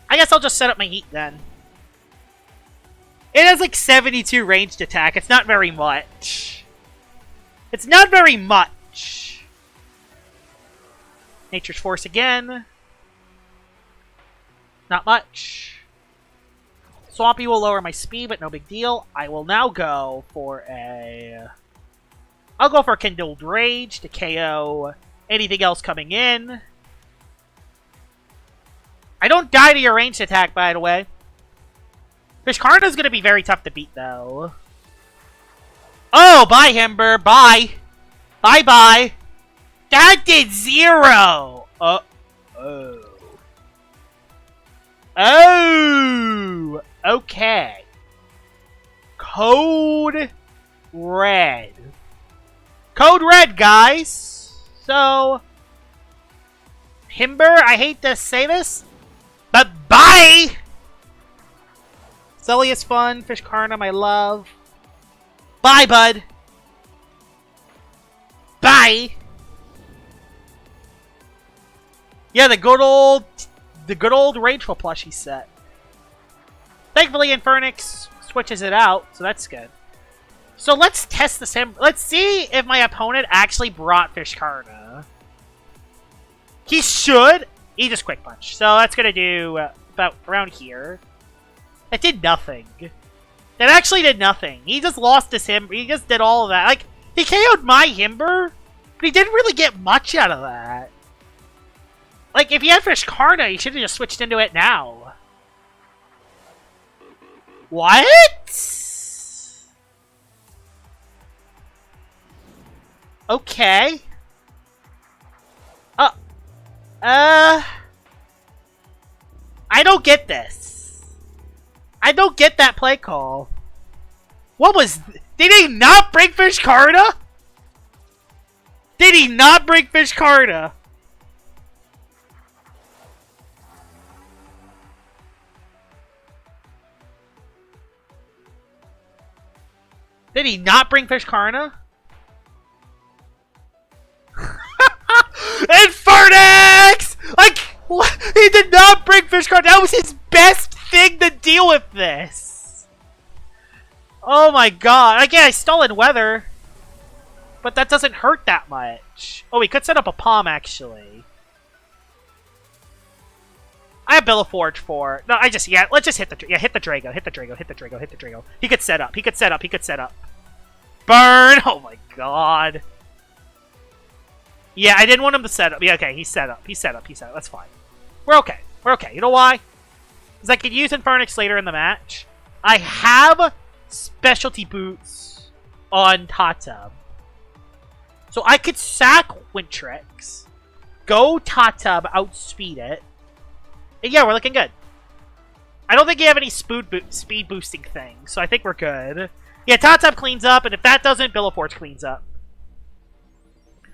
I guess I'll just set up my heat then. It has like 72 ranged attack. It's not very much. It's not very much. Nature's Force again. Not much. Swampy will lower my speed, but no big deal. I will now go for a... I'll go for Kindled Rage to KO anything else coming in. I don't die to your ranged attack, by the way. Fishkarna's going to be very tough to beat, though. Oh, bye, Himber. Bye. Bye-bye. That did 0. Oh. Oh. Okay. Code Red. Code Red, guys. So, Himber, I hate to say this, but bye! Sully is fun. Fishkarna, my love. Bye, bud. Bye! Yeah, the good old Rageful plushie set. Thankfully, Infernix switches it out, so that's good. So let's test this. Let's see if my opponent actually brought Fishkarna. He should. He just quick punch. So that's gonna do about around here. It did nothing. It actually did nothing. He just lost his Himber. He just did all of that. Like, he KO'd my Himber, but he didn't really get much out of that. Like, if he had Fishkarna, he should have just switched into it now. What? Okay. I don't get this. I don't get that play call. What was... Did he not bring Fishkarna? Did he not bring Fishkarna? Did he not bring Fishkarna? Infernix! Like, what? He did not bring Fishkarna. That was his best thing to deal with this. Oh my god. Again, I Stolen Weather. But that doesn't hurt that much. Oh, we could set up a Palm, actually. I have Bellaforge for... No, let's just hit the... Yeah, hit the Drago. Hit the Drago. Hit the Drago. Hit the Drago. He could set up. He could set up. He could set up. Burn! Oh my god. Yeah, I didn't want him to set up. Yeah, okay, he set up. He set up. He set up. That's fine. We're okay. We're okay. You know why? Because I could use Infernix later in the match. I have specialty boots on Tatab. So I could sack Wintrix, go Tatab, outspeed it. And yeah, we're looking good. I don't think you have any speed boosting things, so I think we're good. Yeah, Tatab cleans up, and if that doesn't, Bellaforge cleans up.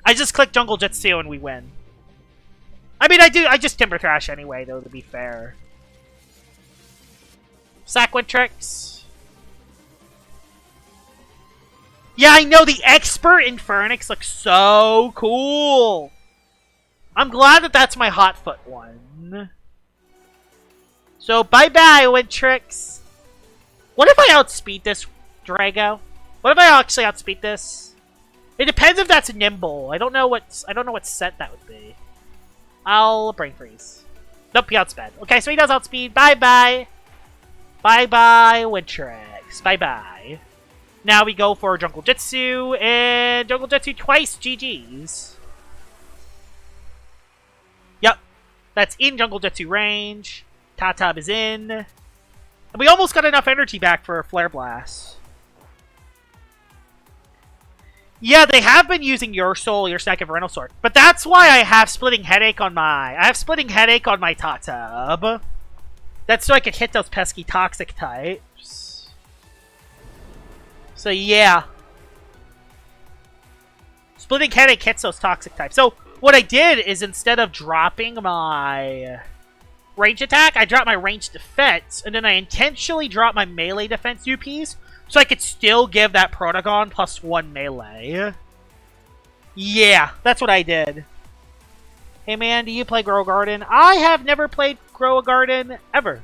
I just click Jungle Jutsu and we win. I mean, I just Timber Thrash anyway, though, to be fair. Sack Wintrix. Yeah, I know, the Expert Infernix looks so cool. I'm glad that that's my Hotfoot one. So, bye-bye, Wintrix. What if I outspeed this, Drago? What if I actually outspeed this? It depends if that's nimble. I don't know what set that would be. I'll Brain Freeze. Nope, he outsped. Okay, so he does outspeed. Bye-bye. Bye-bye, Wintrix. Bye-bye. Now we go for Jungle Jutsu, and Jungle Jutsu twice, GG's. Yep. That's in Jungle Jutsu range. Tatab is in. And we almost got enough energy back for a Flare Blast. Yeah, they have been using Your Soul, Your Stack of Rental Sword. But that's why I have Splitting Headache on my... I have Splitting Headache on my Tatab. That's so I can hit those pesky toxic types. So yeah. Splitting Headache hits those toxic types. So what I did is instead of dropping my range attack, I dropped my range defense. And then I intentionally dropped my melee defense UPs. So I could still give that Protagon +1 melee. Yeah, that's what I did. Hey man, do you play Grow a Garden? I have never played Grow a Garden, ever.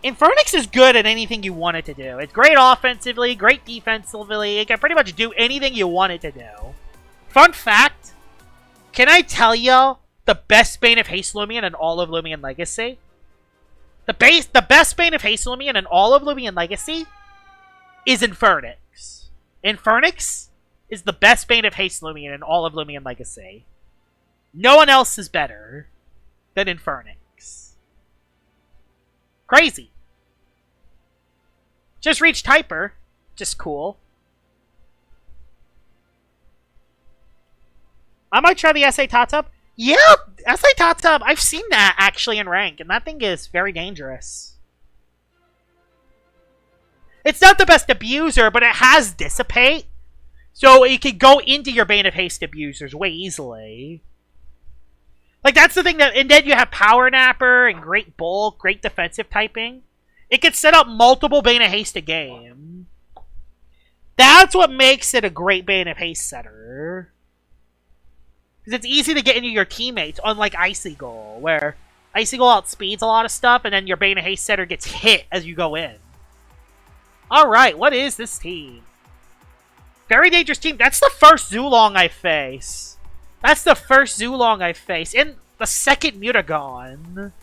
Infernix is good at anything you want it to do. It's great offensively, great defensively. It can pretty much do anything you want it to do. Fun fact, Can I tell you the best Bane of Haste Loomian in all of Loomian Legacy? The best Bane of Haste Loomian in all of Loomian Legacy is Infernix. Infernix is the best Bane of Haste Loomian in all of Loomian Legacy. No one else is better than Infernix. Crazy. Just reached Hyper. Just cool. I might try the SA Tatub. Yeah, SA Tatub. I've seen that actually in rank, and that thing is very dangerous. It's not the best abuser, but it has Dissipate. So it can go into your Bane of Haste abusers way easily. Like, that's the thing that... And then you have Power Napper and Great Bulk, great defensive typing. It can set up multiple Bane of Haste a game. That's what makes it a great Bane of Haste setter. Because it's easy to get into your teammates, unlike Icicle, where Icicle outspeeds a lot of stuff, and then your Bane of Haste setter gets hit as you go in. Alright, what is this team? Very dangerous team. That's the first Zulong I face. That's the first Zulong I face. And the second Mutagon.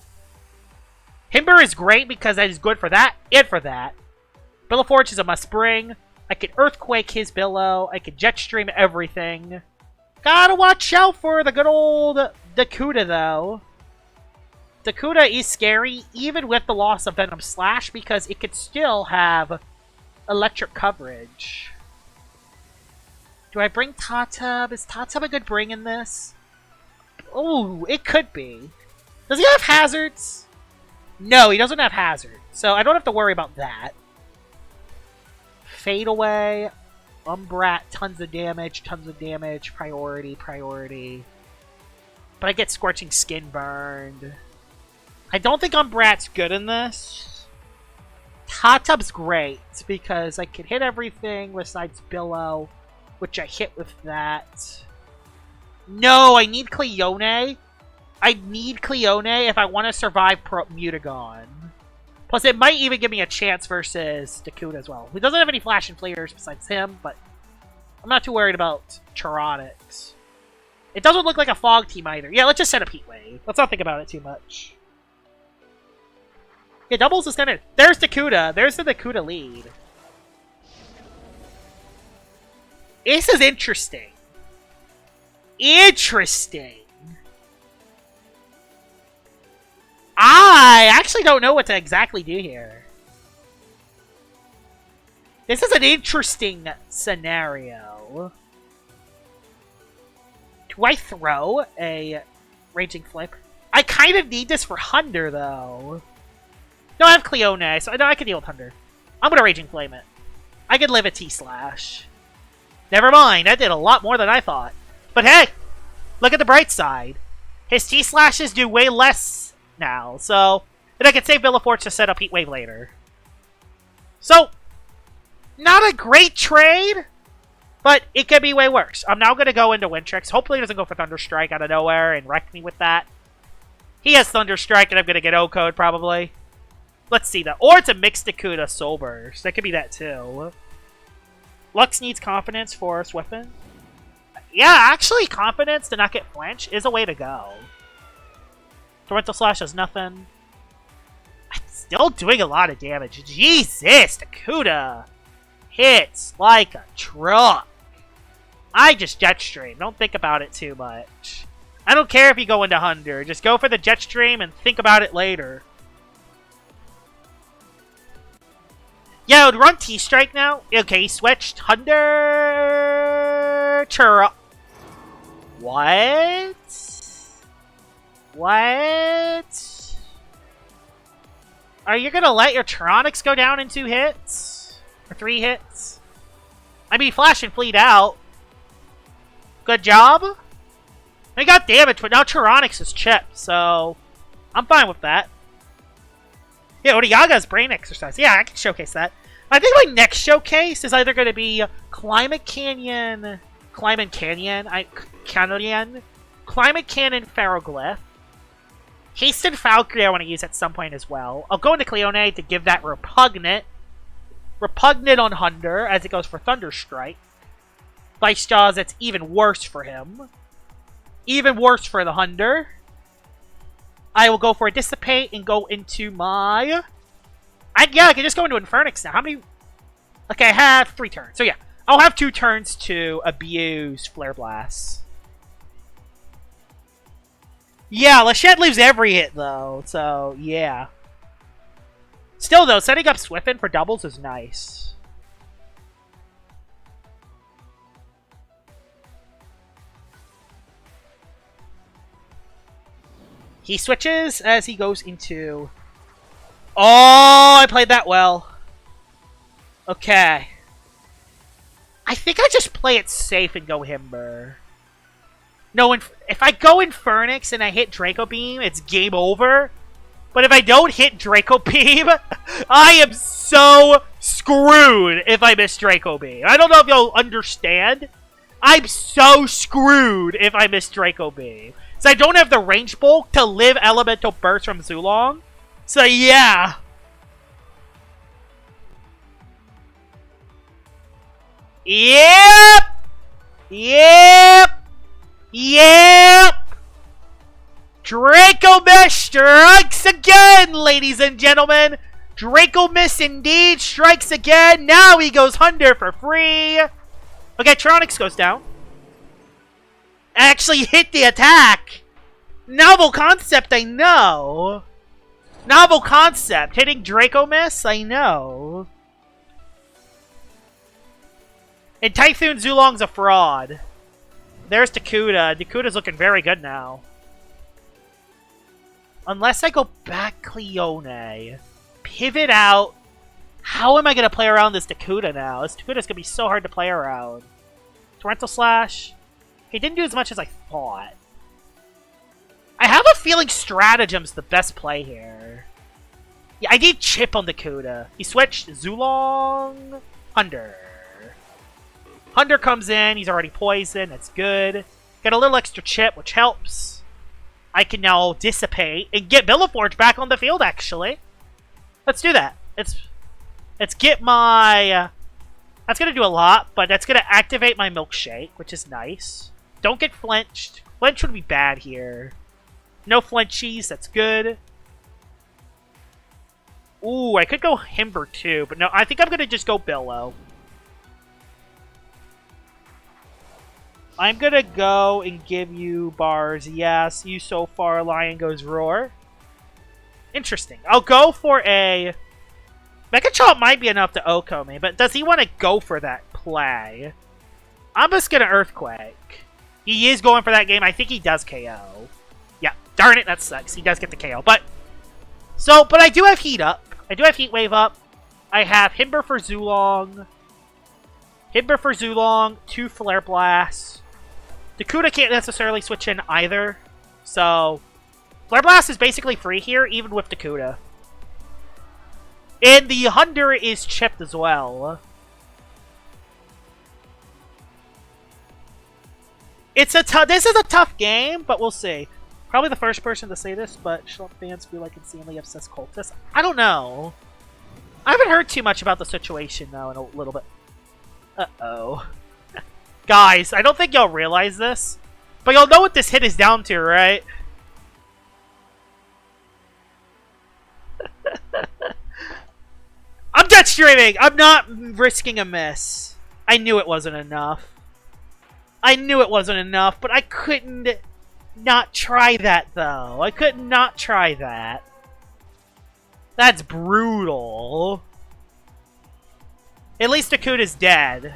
Himber is great because that is good for that and for that. Billiforge is a must-bring. I can Earthquake his Billow. I can Jetstream everything. Gotta watch out for the good old Dakuda, though. Dakuda is scary, even with the loss of Venom Slash, because it could still have electric coverage. Do I bring Tatub? Is Tatub a good bring in this? Oh, it could be. Does he have hazards? No, he doesn't have hazards, so I don't have to worry about that. Fade Away, Umbrat, tons of damage, priority. But I get Scorching Skin burned. I don't think Umbrat's good in this. Tatub's great, because I can hit everything besides Billow, which I hit with that. No, I need Cleone. I need Cleone if I want to survive Mutagon. Plus, it might even give me a chance versus Dakuda as well. He doesn't have any Flash and Flares besides him, but I'm not too worried about Charonix. It doesn't look like a Fog team either. Yeah, let's just set up Heat Wave. Let's not think about it too much. Yeah, doubles is kind of... There's Dakuda. There's the Dakuda lead. This is interesting. Interesting. I actually don't know what to exactly do here. This is an interesting scenario. Do I throw a Raging Flip? I kind of need this for Hunder, though. No, I have Cleone, so I can deal with Hunder. I'm gonna Raging Flame it. I could live a T-Slash. Never mind, that did a lot more than I thought. But hey, look at the bright side. His T-Slashes do way less now, so... And I can save Billiforge to set up Heat Wave later. So, not a great trade, but it could be way worse. I'm now going to go into Wintrix. Hopefully he doesn't go for Thunderstrike out of nowhere and wreck me with that. He has Thunderstrike, and I'm going to get O-Code, probably. Let's see that. Or it's a mixed Dakuda Soul Burst. That could be that, too. Lux needs Confidence for Weapon. Yeah, actually, Confidence to not get Flinch is a way to go. Torrential Slash does nothing. I'm still doing a lot of damage. Jesus, Dakuda hits like a truck. I just Jetstream. Don't think about it too much. I don't care if you go into Hunder. Just go for the Jetstream and think about it later. Yeah, I would run T-Strike now. Okay, he switched. Hunder... Churra. What? What? Are you gonna let your Charonix go down in 2 hits? Or 3 hits? I mean, Flash and Fleet out. Good job. I got damage, but now Charonix is chipped, so... I'm fine with that. Yeah, Odiyaga's Brain Exercise. Yeah, I can showcase that. I think my next showcase is either going to be Climate Canyon... Climate Canyon Ferroglyph. Hastened Valkyrie I want to use at some point as well. I'll go into Cleone to give that Repugnant. Repugnant on Hunder as it goes for Thunderstrike. Vice Jaws, that's even worse for him. Even worse for the Hunder. I will go for a Dissipate and go into my... I can just go into Infernix now. How many... Okay, I have 3 turns. So yeah, I'll have 2 turns to abuse Flare Blast. Yeah, Lachette leaves every hit, though. So, yeah. Still, though, setting up Swiftn for doubles is nice. He switches as he goes into... Oh, I played that well. Okay. I think I just play it safe and go Himber. No, if I go Infernix and I hit Draco Beam, it's game over. But if I don't hit Draco Beam, I am so screwed if I miss Draco Beam. I don't know if you'll understand. I'm so screwed if I miss Draco Beam. So I don't have the range bulk to live Elemental Burst from Zulong. So yeah. Yep! Yep! Yep! Draco Miss strikes again, ladies and gentlemen! Draco Miss indeed strikes again. Now he goes Hunder for free. Okay, Tronix goes down. Actually hit the attack. Novel concept, I know. Novel concept. Hitting Draco Miss, I know. And Typhoon Zulong's a fraud. There's Dakuda. Dakuda's looking very good now. Unless I go back Cleone. Pivot out. How am I going to play around this Dakuda now? This Dakuda's going to be so hard to play around. Torrential Slash. He didn't do as much as I thought. I have a feeling Stratagem's the best play here. Yeah, I need Chip on Dakuda. He switched Zulong. Hunder. Hunder comes in. He's already poisoned. That's good. Got a little extra chip, which helps. I can now Dissipate and get Billaforge back on the field, actually. Let's do that. Let's get my... that's going to do a lot, but that's going to activate my Milkshake, which is nice. Don't get flinched. Flinch would be bad here. No flinchies. That's good. Ooh, I could go Himber too, but no, I think I'm going to just go Billow. I'm going to go and give you bars. Yes, you so far. Lion goes Roar. Interesting. I'll go for a... Mega Chomp might be enough to Oko me, but does he want to go for that play? I'm just going to Earthquake. He is going for that game. I think he does KO. Yeah, darn it, that sucks. He does get the KO. But I do have Heat up. I do have Heat Wave up. I have Himber for Zulong. Himber for Zulong. 2 Flare Blasts. Dakuda can't necessarily switch in either. So, Flare Blast is basically free here, even with Dakuda. And the Hunder is chipped as well. This is a tough game, but we'll see. Probably the first person to say this, but Schlup fans feel like insanely obsessed cultists. I don't know. I haven't heard too much about the situation, though, in a little bit. Uh-oh. Guys, I don't think y'all realize this, but y'all know what this hit is down to, right? I'm dead streaming! I'm not risking a miss. I knew it wasn't enough. I knew it wasn't enough, but I couldn't not try that, though. I could not try that. That's brutal. At least Dakuda's dead.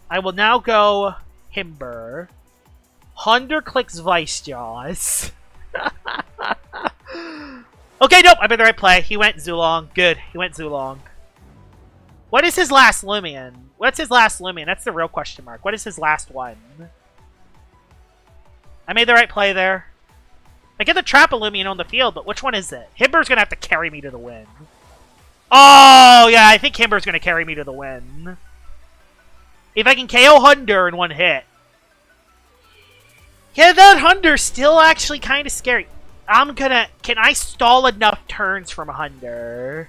I will now go Himber. Hunder clicks Vice Jaws. Okay, nope, I made the right play. He went Zulong. Good, he went Zulong. What is his last Loomian? What's his last Loomian? That's the real question mark. What is his last one? I made the right play there. I get the trap a Loomian on the field, but which one is it? Himber's gonna have to carry me to the win. Oh, yeah, I think Himber's gonna carry me to the win. If I can KO Hunder in one hit. Yeah, that Hunder's still actually kind of scary. Can I stall enough turns from Hunder?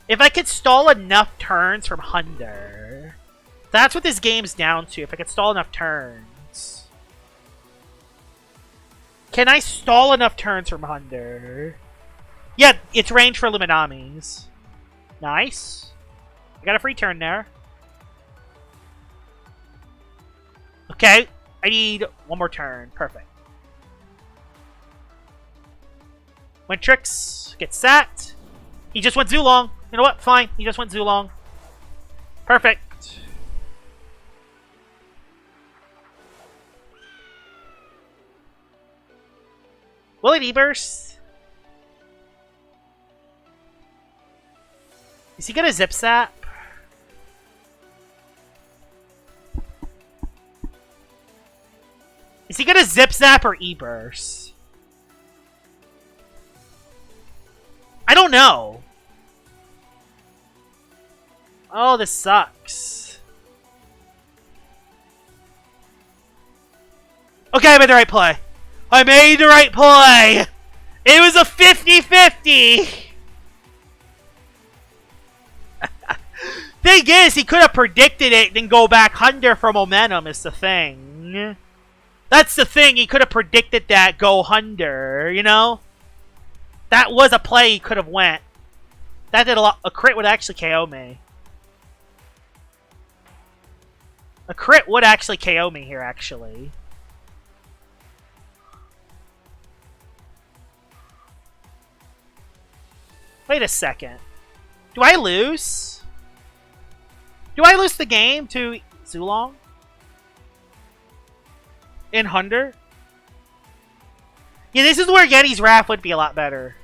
If I could stall enough turns from Hunder. That's what this game's down to, if I could stall enough turns. Can I stall enough turns from Hunder? Yeah, it's range for Luminamis. Nice. I got a free turn there. Okay, I need one more turn. Perfect. Wintrix gets sacked. He just went Zulong. You know what? Fine. He just went Zulong. Perfect. Will it E-Burst? Is he gonna Zip Zap? Is he gonna Zip Zap or E-Burst? I don't know. Oh, this sucks. Okay, I made the right play. I made the right play! It was a 50-50! Thing is, he could have predicted it, then go back Hunder for momentum is the thing. That's the thing, he could have predicted that, go Hunder, you know? That was a play he could have went. That did a lot. A crit would actually KO me. A crit would actually KO me here, actually. Wait a second. Do I lose? Do I lose the game to Zulong? In Hunder? Yeah, this is where Yeti's Wrath would be a lot better.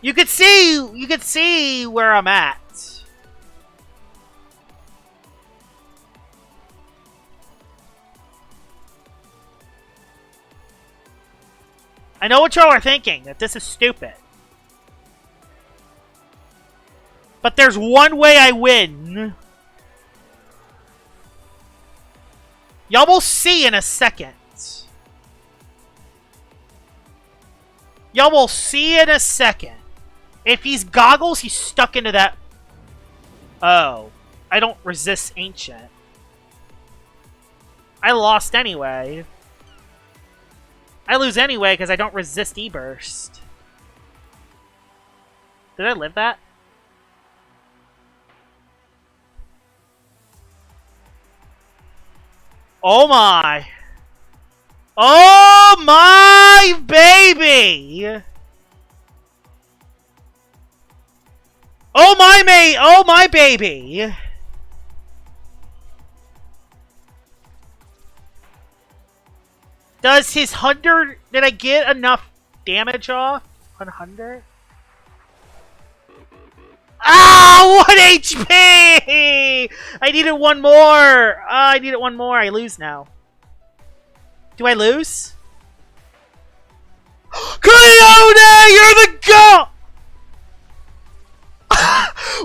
You could see where I'm at. I know what y'all are thinking, that this is stupid. But there's one way I win. Y'all will see in a second. Y'all will see in a second. If he's goggles, he's stuck into that. Oh. I don't resist Ancient. I lost anyway. I lose anyway because I don't resist E-Burst. Did I live that? Oh my. Oh my baby. Oh my mate. Oh my baby. Does his 100... Did I get enough damage off on 100? Ah, 1 HP! I needed one more. I needed one more. I lose now. Do I lose? Coyote, you're the GOAT!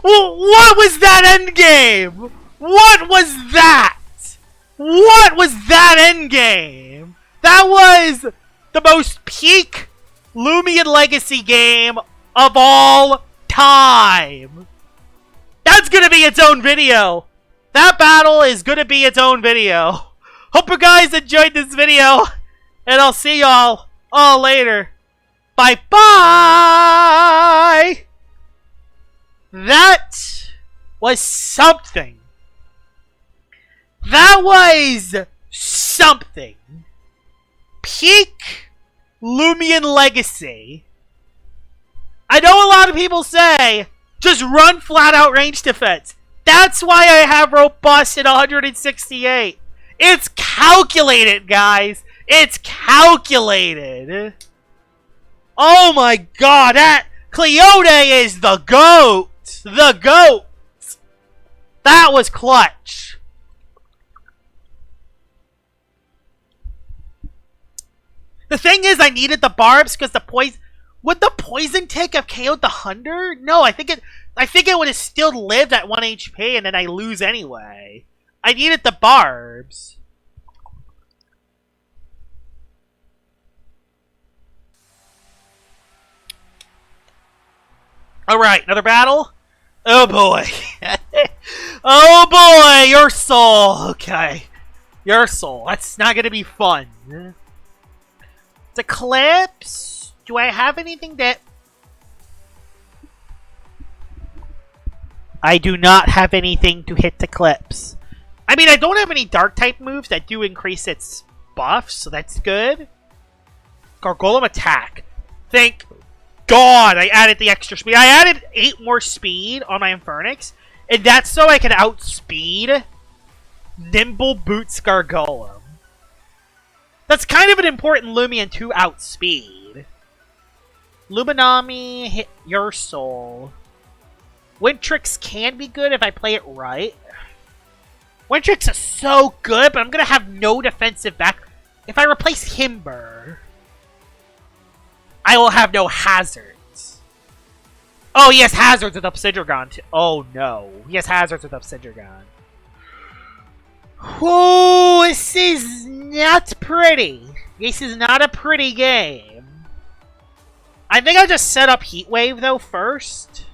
Well, what was that endgame? What was that? What was that endgame? That was the most peak Loomian Legacy game of all time. That's gonna be its own video. That battle is gonna be its own video. Hope you guys enjoyed this video, and I'll see y'all all later. Bye bye. That was something. That was something. Peak Loomian Legacy. I know a lot of people say, just run flat out range defense. That's why I have robust at 168. It's calculated, guys. It's calculated. Oh my god, that Coyote is the GOAT. The GOAT. That was clutch. The thing is, I needed the barbs because the poison. Would the poison tick have KO'd the Hunder? No, I think it would have still lived at 1 HP and then I lose anyway. I needed the barbs. Alright, another battle? Oh boy. Oh boy, your soul. Okay. Your soul. That's not gonna be fun. The Eclipse? Do I have anything that... I do not have anything to hit the Eclipse. I mean, I don't have any Dark-type moves that do increase its buff, so that's good. Gargolem attack. Thank God I added the extra speed. I added 8 more speed on my Infernix, and that's so I can outspeed Nimble Boots Gargolem. That's kind of an important Loomian to outspeed. Luminami hit your soul. Wintrix can be good if I play it right. Wintrix is so good, but I'm going to have no defensive back. If I replace Himber, I will have no hazards. Oh, he has hazards with Obsidian too. Oh, no. He has hazards with Obsidian. Oh, this is not pretty. This is not a pretty game. I think I'll just set up Heatwave, though, first.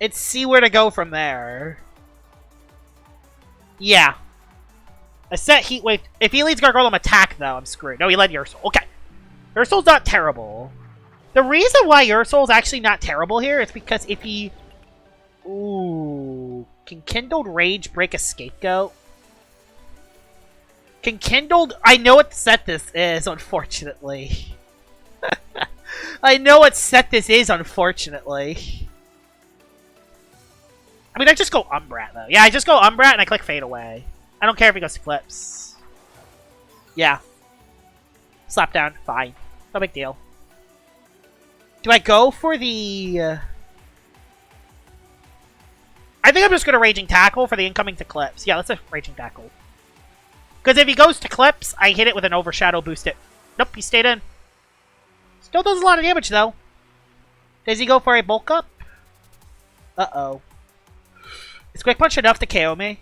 And see where to go from there. Yeah. I set Heatwave. If he leads Gargolem attack, though, I'm screwed. No, he led Ursul. Okay. Ursul's not terrible. The reason why Ursul's actually not terrible here is because if he... Ooh. Can Kindled Rage break a Scapegoat? Can Kindled... I know what set this is, unfortunately. I know what set this is, unfortunately. I mean, I just go Umbrat, though. Yeah, I just go Umbrat and I click Fade Away. I don't care if he goes Eclipse. Yeah. Slap down. Fine. No big deal. Do I go for the... I think I'm just going to Raging Tackle for the incoming to Eclipse. Yeah, let's a Raging Tackle. Because if he goes to Eclipse, I hit it with an Overshadow, boost it. Nope, he stayed in. Still does a lot of damage, though. Does he go for a Bulk Up? Uh-oh. Is Quick Punch enough to KO me?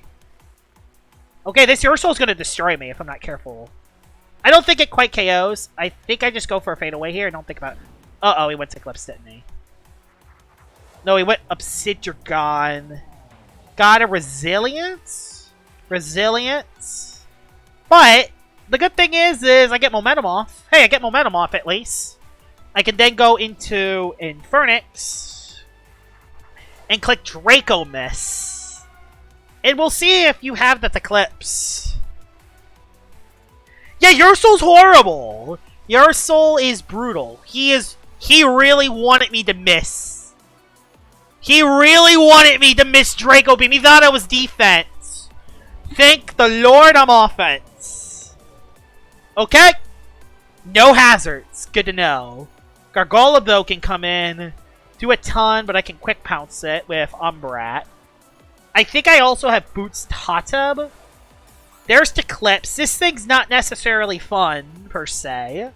Okay, this Ursul's going to destroy me if I'm not careful. I don't think it quite KOs. I think I just go for a Fade Away here and don't think about it. Uh-oh, he went to Eclipse, didn't he? No, he went Obsidian. Got a Resilience? Resilience? But, the good thing is I get Momentum off. Hey, I get Momentum off at least. I can then go into Infernix and click Draco Miss. And we'll see if you have that Eclipse. Yeah, Ursul's horrible. Ursul is brutal. He really wanted me to miss. He really wanted me to miss Draco Beam. He thought I was defense. Thank the Lord I'm offense. Okay. No hazards. Good to know. Gargolem, though, can come in, do a ton, but I can quick pounce it with Umbrat. I think I also have Boots Tatub. There's Eclipse. This thing's not necessarily fun, per se.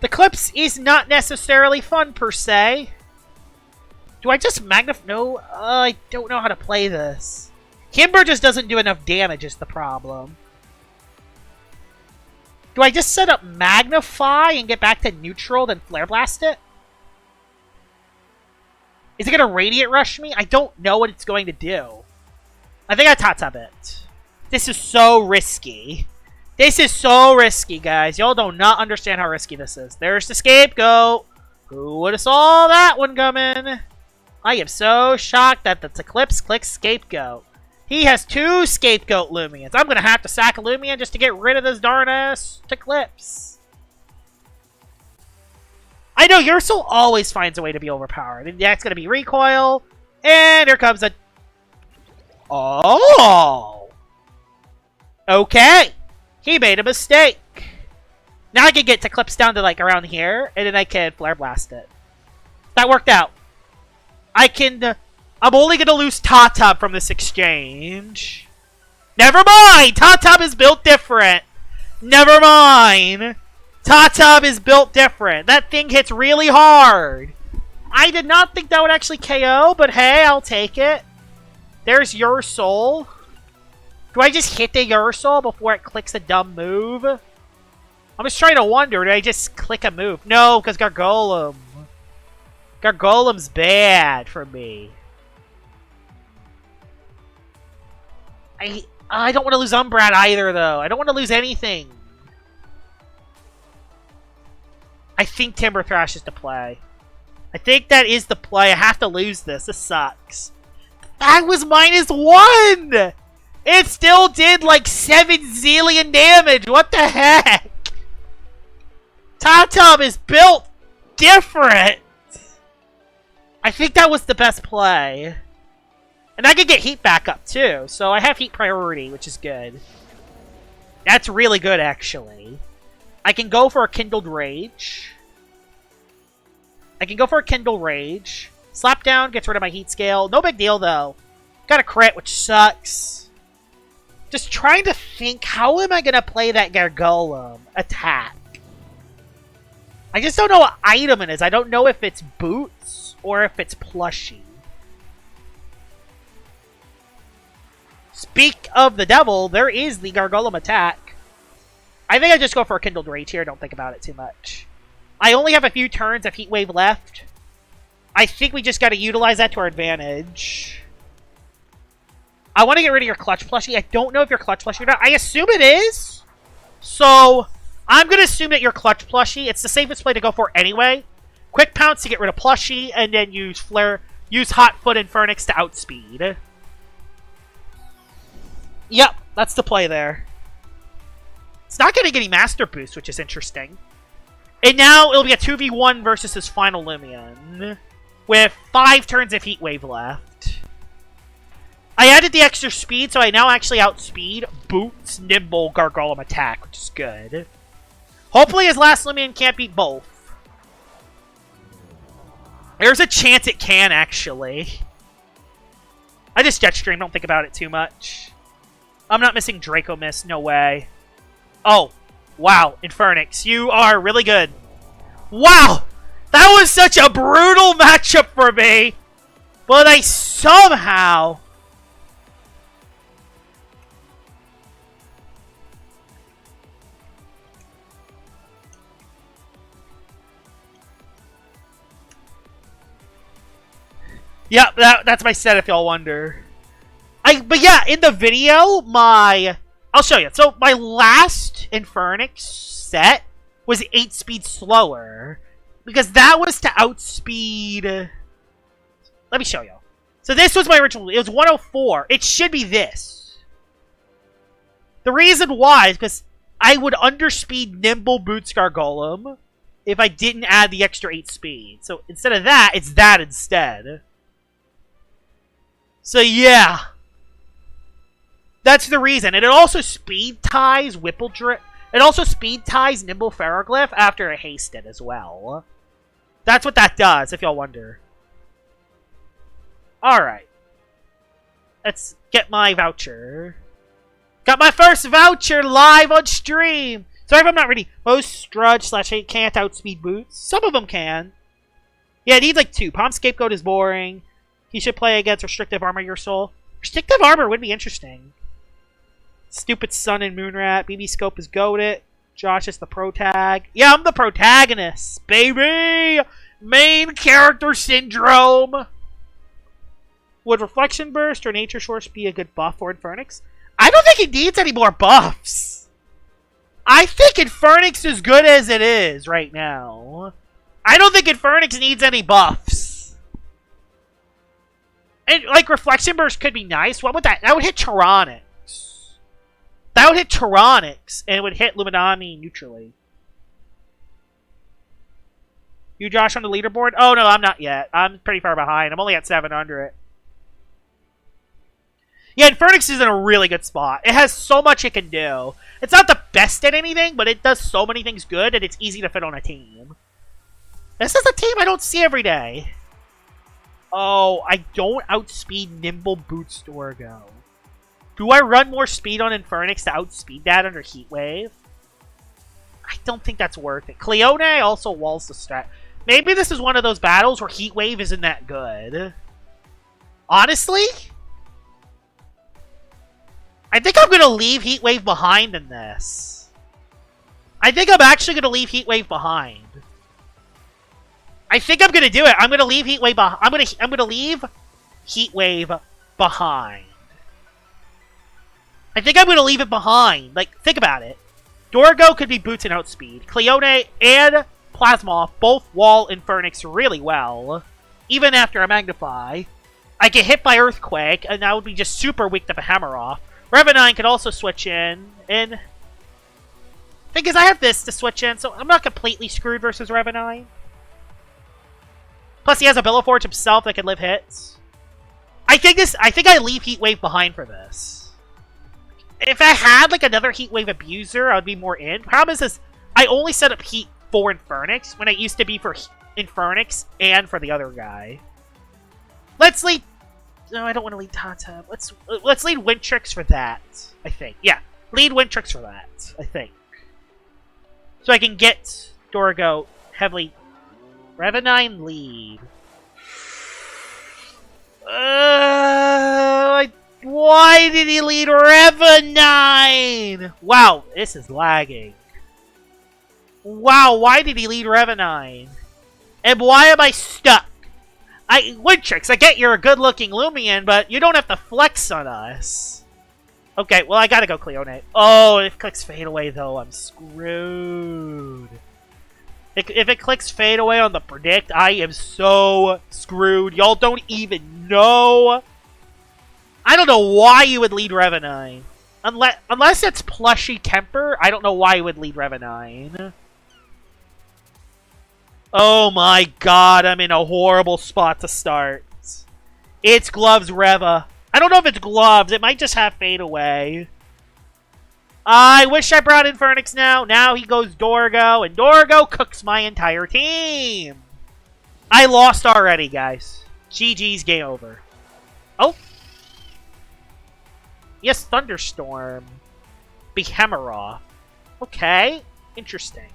The Eclipse is not necessarily fun, per se. Do I just magnify? No, I don't know how to play this. Kimber just doesn't do enough damage is the problem. Do I just set up Magnify and get back to neutral, then Flare Blast it? Is it going to Radiant Rush me? I don't know what it's going to do. I think I Tatub it. This is so risky. This is so risky, guys. Y'all do not understand how risky this is. There's the Scapegoat. Who would have saw that one coming? I am so shocked that the Eclipse clicks Scapegoat. He has 2 Scapegoat Loomians. I'm going to have to sack a Loomian just to get rid of this darn-ass Eclipse. I know Ursul always finds a way to be overpowered. That's going to be Recoil. And here comes a... Oh! Okay. He made a mistake. Now I can get Eclipse down to like around here. And then I can Flare Blast it. That worked out. I can... I'm only going to lose Tatub from this exchange. Never mind! Tatub is built different. Never mind. Tatub is built different. That thing hits really hard. I did not think that would actually KO, but hey, I'll take it. There's Ursul. Do I just hit the Ursul before it clicks a dumb move? I'm just trying to wonder, did I just click a move? No, because Gargolem. Gargolem's bad for me. I don't want to lose Umbrat either, though. I don't want to lose anything. I think Timber Thrash is the play. I think that is the play. I have to lose this. This sucks. That was -1! It still did like 7 zillion damage. What the heck? Tom is built different. I think that was the best play. And I could get heat back up too. So I have heat priority, which is good. That's really good, actually. I can go for a Kindled Rage. Slap down, gets rid of my heat scale. No big deal, though. Got a crit, which sucks. Just trying to think, how am I going to play that Gargolem attack? I just don't know what item it is. I don't know if it's boots or if it's plushie. Speak of the devil, there is the Gargolem attack. I think I just go for a Kindled Rage here. Don't think about it too much. I only have a few turns of Heat Wave left. I think we just got to utilize that to our advantage. I want to get rid of your Clutch Plushie. I don't know if you're Clutch Plushie or not. I assume it is. So, I'm going to assume that you're Clutch Plushie. It's the safest play to go for anyway. Quick Pounce to get rid of Plushie, and then use Flare, use Hot Foot and Phoenix to outspeed. Yep, that's the play there. It's not getting any Master Boost, which is interesting. And now it'll be a 2v1 versus his final Loomian, with 5 turns of Heat Wave left. I added the extra speed, so I now actually outspeed Boots, Nimble, Gargolem attack, which is good. Hopefully his last Loomian can't beat both. There's a chance it can, actually. I just Jetstream, don't think about it too much. I'm not missing Draco Mist, no way. Oh, wow, Infernix, you are really good. Wow, that was such a brutal matchup for me. But I somehow... Yep, that's my set if y'all wonder. But yeah, in the video, I'll show you. So my last Infernix set was 8 speed slower. Because that was to outspeed... Let me show you. So this was my original... It was 104. It should be this. The reason why is because I would underspeed Nimble Boots Gargolem if I didn't add the extra 8 speed. So instead of that, it's that instead. So yeah. That's the reason. And it also speed ties Whippledrift. It also speed ties Nimble Ferroglyph after a hasted as well. That's what that does, if y'all wonder. Alright. Let's get my voucher. Got my first voucher live on stream! Sorry if I'm not ready. Most Strudge / can't outspeed Boots. Some of them can. Yeah, it needs like 2. Palm Scapegoat is boring. He should play against Restrictive Armor Your Soul. Restrictive Armor would be interesting. Stupid Sun and Moonrat. BB Scope is goated. Josh is the protag. Yeah, I'm the protagonist, baby! Main character syndrome! Would Reflection Burst or Nature Source be a good buff for Infernix? I don't think it needs any more buffs. I think Infernix is good as it is right now. I don't think Infernix needs any buffs. And, like, Reflection Burst could be nice. What would that? That would hit Tyranix. That would hit Tyranix, and it would hit Luminami neutrally. You, Josh, on the leaderboard? Oh, no, I'm not yet. I'm pretty far behind. I'm only at 700. Yeah, Infernix is in a really good spot. It has so much it can do. It's not the best at anything, but it does so many things good, and it's easy to fit on a team. This is a team I don't see every day. Oh, I don't outspeed Nimble Boots Dorgo. Do I run more speed on Infernix to outspeed that under Heat Wave? I don't think that's worth it. Cleone also walls the strat. Maybe this is one of those battles where Heat Wave isn't that good. Honestly? I think I'm going to leave Heat Wave behind in this. I think I'm actually going to leave Heat Wave behind. I think I'm gonna do it. I'm gonna leave Heat Wave behind. I'm gonna leave Heat Wave behind. I think I'm gonna leave it behind. Like, think about it. Dorgo could be boots and outspeed. Cleone and Plasmoth both wall Infernix really well. Even after a Magnify. I get hit by Earthquake, and that would be just super weak to Hammer Off. Revenine could also switch in, and... Thing is, I have this to switch in, so I'm not completely screwed versus Revenine. Plus, he has a Bellaforge himself that can live hits. I think I leave Heat Wave behind for this. If I had, like, another Heat Wave Abuser, I would be more in. Problem is, I only set up Heat for Infernix, when it used to be for Infernix and for the other guy. Let's lead... No, I don't want to lead Tata. Let's lead Wintrix for that, I think. Yeah, lead Wintrix for that, I think. So I can get Dorgo heavily... Revenine lead. Why did he lead Revenine? Wow, this is lagging. Wow, why did he lead Revenine? And why am I stuck? Wintrix, I get you're a good-looking Loomian, but you don't have to flex on us. Okay, well, I gotta go Cleone. Oh, if it clicks Fade Away, though, I'm screwed. If it clicks Fade Away on the Predict, I am so screwed. Y'all don't even know. I don't know why you would lead Revenine. Unless it's Plushy Temper, I don't know why you would lead Revenine. Oh my god, I'm in a horrible spot to start. It's Gloves Reva. I don't know if it's Gloves. It might just have Fade Away. I wish I brought in Infernix now. Now he goes Dorgo, and Dorgo cooks my entire team. I lost already, guys. GG's, game over. Oh. Yes, Thunderstorm. Behemoth. Okay. Interesting.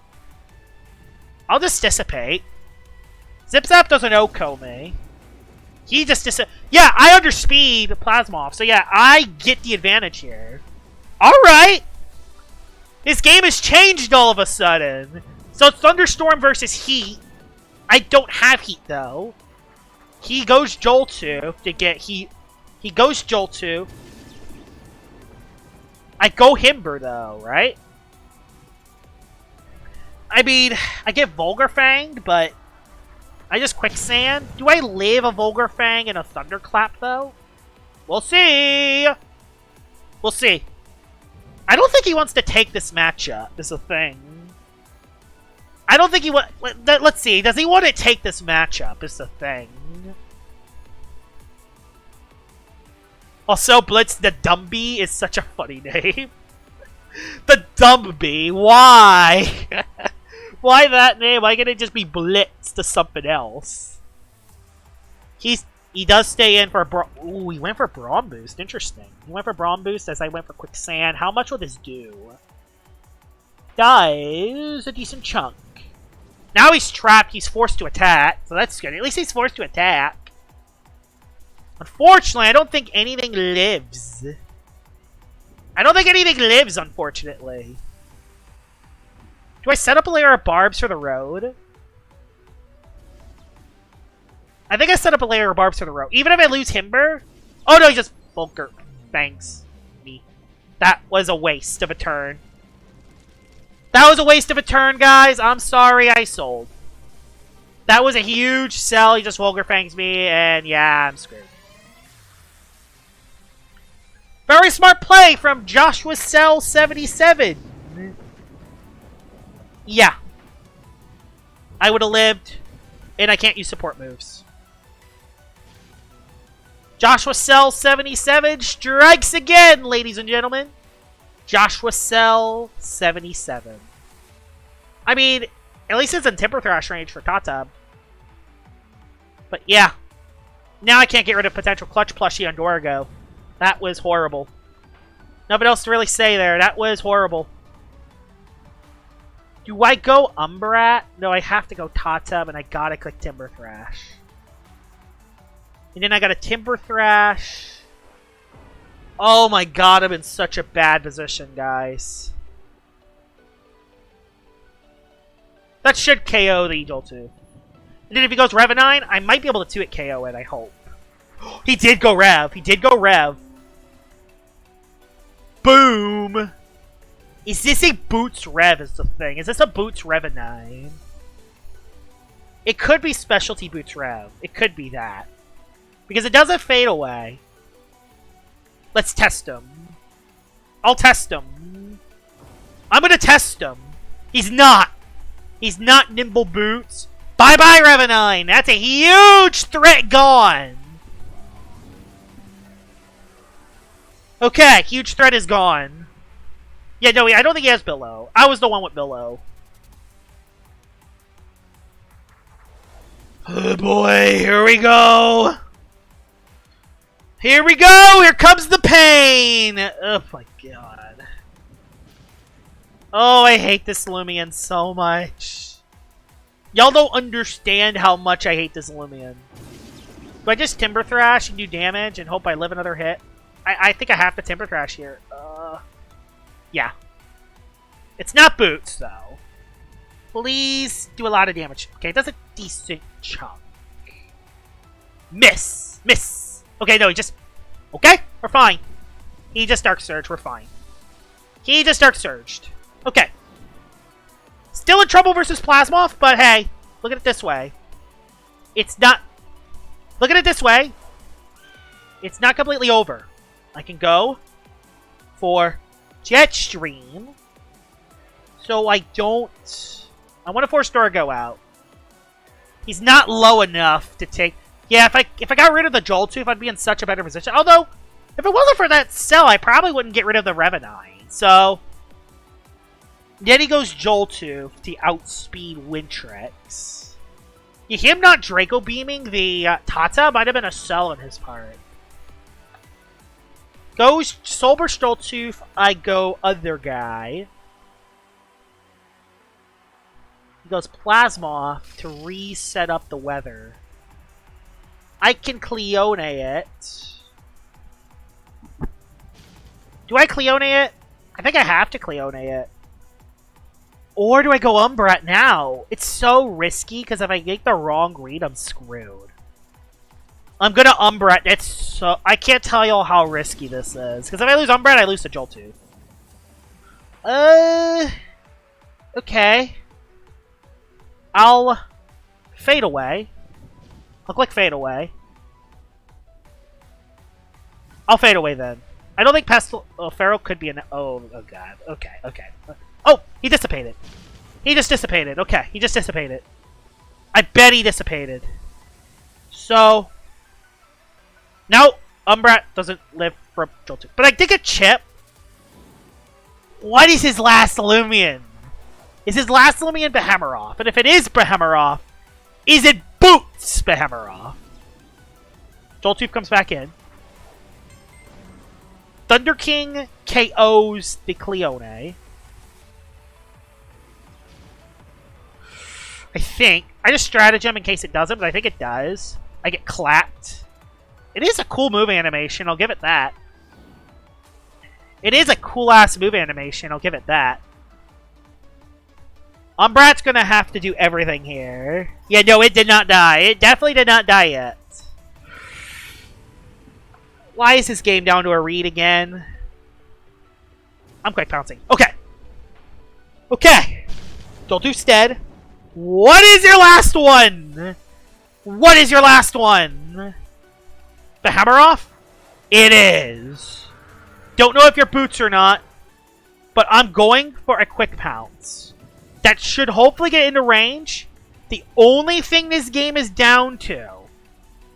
I'll just Dissipate. Zip-Zap doesn't Oko me. He just Yeah, I underspeed Plasmoth, so yeah, I get the advantage here. Alright! This game has changed all of a sudden. So Thunderstorm versus Heat. I don't have Heat, though. He goes Joltu to get Heat. He goes Joltu. I go Himber, though, right? I mean, I get Vulgar Fanged, but I just Quicksand. Do I live a Vulgar Fang and a Thunderclap, though? We'll see! We'll see. I don't think he wants to take this matchup, is the thing. I don't think he wants... Let's see. Does he want to take this matchup, is the thing. Also, Blitz the Dumby is such a funny name. The Dumby. Why? Why that name? Why can't it just be Blitz to something else? He does stay in for a Ooh, he went for Braum Boost. Interesting. He went for Braum Boost as I went for Quicksand. How much will this do? Does a decent chunk. Now he's trapped. He's forced to attack. So that's good. At least he's forced to attack. Unfortunately, I don't think anything lives. I don't think anything lives, unfortunately. Do I set up a layer of barbs for the road? I think I set up a layer of barbs for the road. Even if I lose Himber? Oh no, he just Vulgar. Thanks. Me. That was a waste of a turn. That was a waste of a turn, guys. I'm sorry I sold. That was a huge sell. He just Vulgar Fangs me, and yeah, I'm screwed. Very smart play from Joshua Cell 77. Yeah. I would have lived, and I can't use support moves. Joshua Cell 77 strikes again, ladies and gentlemen. Joshua Cell 77. I mean, at least it's in Timber Thrash range for Tata. But yeah. Now I can't get rid of potential clutch plushie on Dorgo. That was horrible. Nothing else to really say there. That was horrible. Do I go Umbrat? No, I have to go Tatab, and I gotta click Timber Thrash. And then I got a Timber Thrash. Oh my god, I'm in such a bad position, guys. That should KO the Joltu. And then if he goes Rev 9, I might be able to 2-hit KO it, I hope. He did go Rev. He did go Rev. Boom. Is this a Boots Rev is the thing? Is this a Boots Rev 9? It could be Specialty Boots Rev. It could be that. Because it doesn't fade away. Let's test him. I'll test him. I'm gonna test him. He's not. He's not Nimble Boots. Bye-bye, Rev 9. That's a huge threat gone. Okay, huge threat is gone. Yeah, no, I don't think he has Billow. I was the one with Billow. Oh boy, here we go. Here we go! Here comes the pain! Oh my god. Oh, I hate this Loomian so much. Y'all don't understand how much I hate this Loomian. Do I just Timber Thrash and do damage and hope I live another hit? I think I have to Timber Thrash here. Yeah. It's not Boots, though. Please do a lot of damage. Okay, it does a decent chunk. Miss! Miss! Okay, no, he just... Okay, we're fine. He just Dark Surge, we're fine. He just Dark Surged. Okay. Still in trouble versus Plasmoth, but hey, look at it this way. It's not... Look at it this way. It's not completely over. I can go for Jetstream. So I don't... I want to force Dorgo out. He's not low enough to take... Yeah, if I got rid of the Joltooth, I'd be in such a better position. Although, if it wasn't for that cell, I probably wouldn't get rid of the Revenine. So, then he goes Joltooth to outspeed Wintrix. Yeah, him not Draco Beaming the Tata might have been a sell on his part. Goes Soul Burst Joltooth, I go other guy. He goes Plasmoth to reset up the weather. I can Cleone it. Do I Cleone it? I think I have to Cleone it. Or do I go Umbrat now? It's so risky, because if I make the wrong read, I'm screwed. I'm gonna Umbrat. It's so... I can't tell y'all how risky this is. Because if I lose Umbrat, I lose to Joltooth. Okay. I'll Fade Away. I'll click Fade Away. I'll Fade Away then. I don't think Pestle... Oh, Pharaoh could be an... Oh god. Okay, okay. Oh! He dissipated. He just dissipated. Okay, he just dissipated. I bet he dissipated. So... No! Umbrat doesn't live for Joltooth. But I did get Chip. What is his last Loomian? Is his last Loomian Behemoth? And if it is Behemoth, is it Boots Behemoth? Joltooth comes back in. Thunder King KOs the Cleone. I think. I just stratagem in case it doesn't, but I think it does. I get clapped. It is a cool move animation, I'll give it that. It is a cool-ass move animation, I'll give it that. Umbrat's gonna have to do everything here. Yeah, no, it did not die. It definitely did not die yet. Why is this game down to a read again? I'm quick pouncing. Okay. Okay. Joltooth's dead. What is your last one? What is your last one? Behemoth? It is. Don't know if you're Boots or not, but I'm going for a quick pounce. That should hopefully get into range. The only thing this game is down to,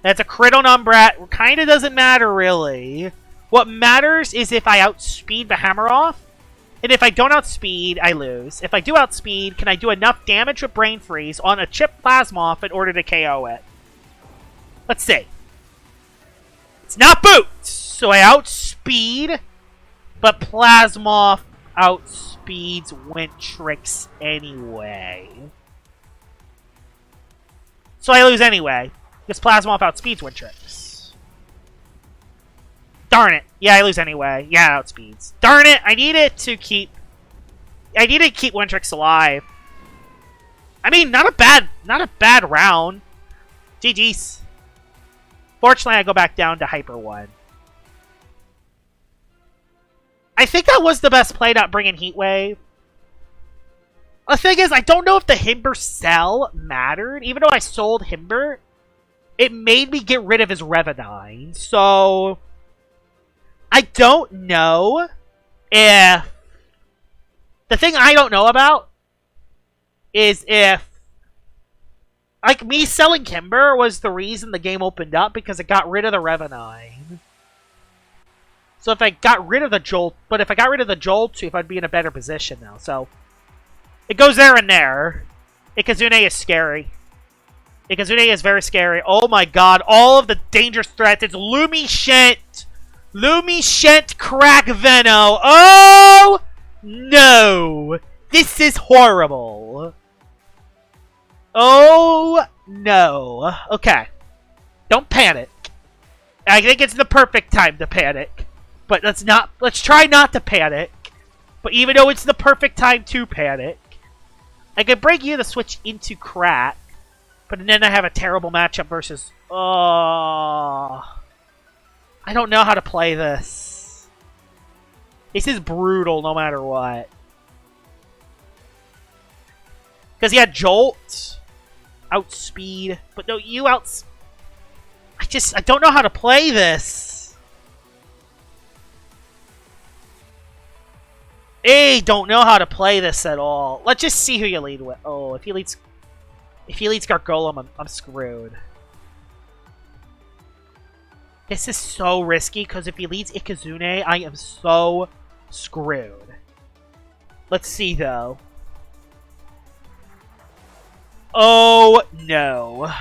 that's a crit on Umbrat, kind of doesn't matter really. What matters is if I outspeed Behemoth, and if I don't outspeed, I lose. If I do outspeed, can I do enough damage with Brain Freeze on a Chip Plasmoth in order to KO it? Let's see. It's not Boots, so I outspeed, but Plasmoth outspeeds Wintrix anyway. So I lose anyway, because Plasmoth outspeeds Wintrix. Darn it. Yeah, I lose anyway. Yeah, it outspeeds. Darn it, I need it to keep... I need to keep Wintrix alive. I mean, not a bad round. GG's. Fortunately, I go back down to Hyper 1. I think that was the best play, not bringing Heat Wave. The thing is, I don't know if the Himber sell mattered. Even though I sold Himber, it made me get rid of his Revenine. So, I don't know if... The thing I don't know about is if... Like, me selling Kimber was the reason the game opened up because it got rid of the Revenine. So if I got rid of the Jolt... But if I got rid of the Jolt, if I'd be in a better position now. So, it goes there and there. Ikazune is scary. Ikazune is very scary. Oh my god, all of the dangerous threats. It's Lumishent! Lumishent Crack Veno! Oh! No! This is horrible. Oh, no. Okay. Don't panic. I think it's the perfect time to panic. But let's try not to panic. But even though it's the perfect time to panic, I could break you the switch into Crack. But then I have a terrible matchup versus... Oh... I don't know how to play this. This is brutal no matter what. Because he had Jolt, Outspeed, but no, you outs... I don't know how to play this. I don't know how to play this at all. Let's just see who you lead with. Oh, if he leads Gargolem, I'm screwed. This is so risky, because if he leads Ikazune, I am so screwed. Let's see, though. Oh, no.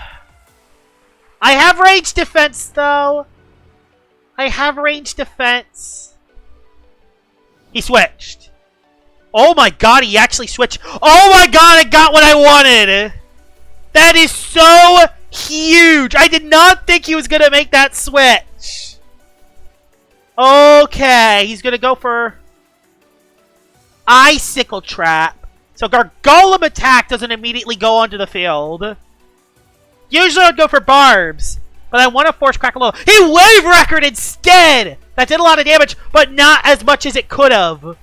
I have range defense, though. I have range defense. He switched. Oh my god, he actually switched. Oh my god, I got what I wanted. That is so huge. I did not think he was going to make that switch. Okay, he's going to go for Icicle Trap. So Gargolem attack doesn't immediately go onto the field. Usually I'd go for Barbs, but I want to force Crackalola. He Wave Record instead! That did a lot of damage, but not as much as it could have.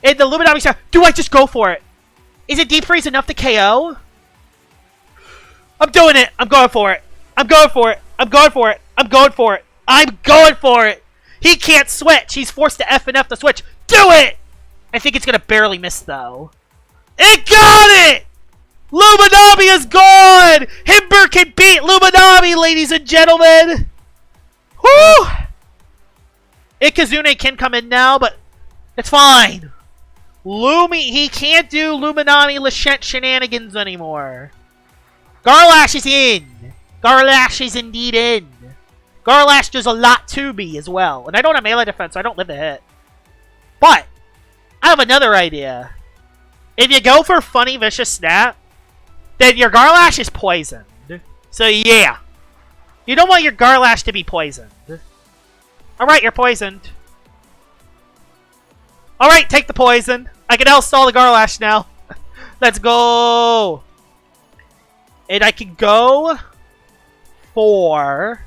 In the Luminami style, do I just go for it? Is it Deep Freeze enough to KO? I'm doing it! I'm going for it! I'm going for it! I'm going for it! I'm going for it! I'm going for it! He can't switch! He's forced to F and F the switch! Do it! I think it's going to barely miss, though. It got it! Luminami is gone! Himber can beat Luminami, ladies and gentlemen! Whew! Ikazune can come in now, but it's fine. He can't do Luminami Lachette shenanigans anymore. Garlash is in. Garlash is indeed in. Garlash does a lot to me as well. And I don't have melee defense, so I don't live the hit. But, I have another idea. If you go for Funny Vicious Snap, then your Garlash is poisoned. So yeah. You don't want your Garlash to be poisoned. Alright, you're poisoned. Alright, take the poison. I can outstall the Garlash now. Let's go! And I can go for...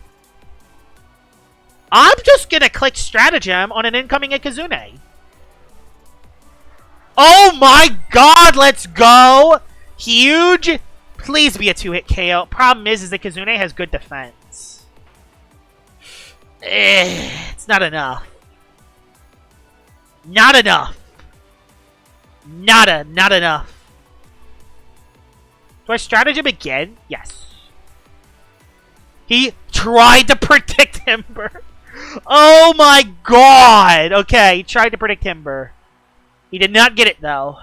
I'm just gonna click Stratagem on an incoming Ikazune. Oh my god, let's go! Huge! Please be a 2-hit KO. Problem is Ikazune has good defense. It's not enough. Not enough. Not enough. Do I stratagem again? Yes. He tried to predict Himber. Oh my god! Okay, he tried to predict Himber. He did not get it, though.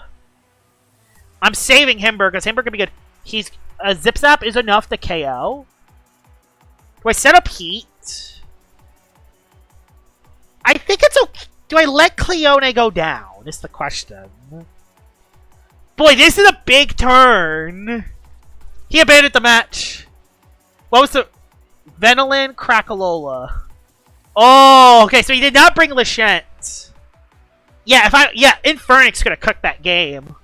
I'm saving Himber, because Himber can be good. He's... Zip Zap is enough to KO. Do I set up Heat? I think it's okay. Do I let Cleone go down? Is the question. Boy, this is a big turn. He abandoned the match. What was the... Venolin, Crackalola. Oh, okay, so he did not bring Lachette. Yeah, Infernix gonna cook that game.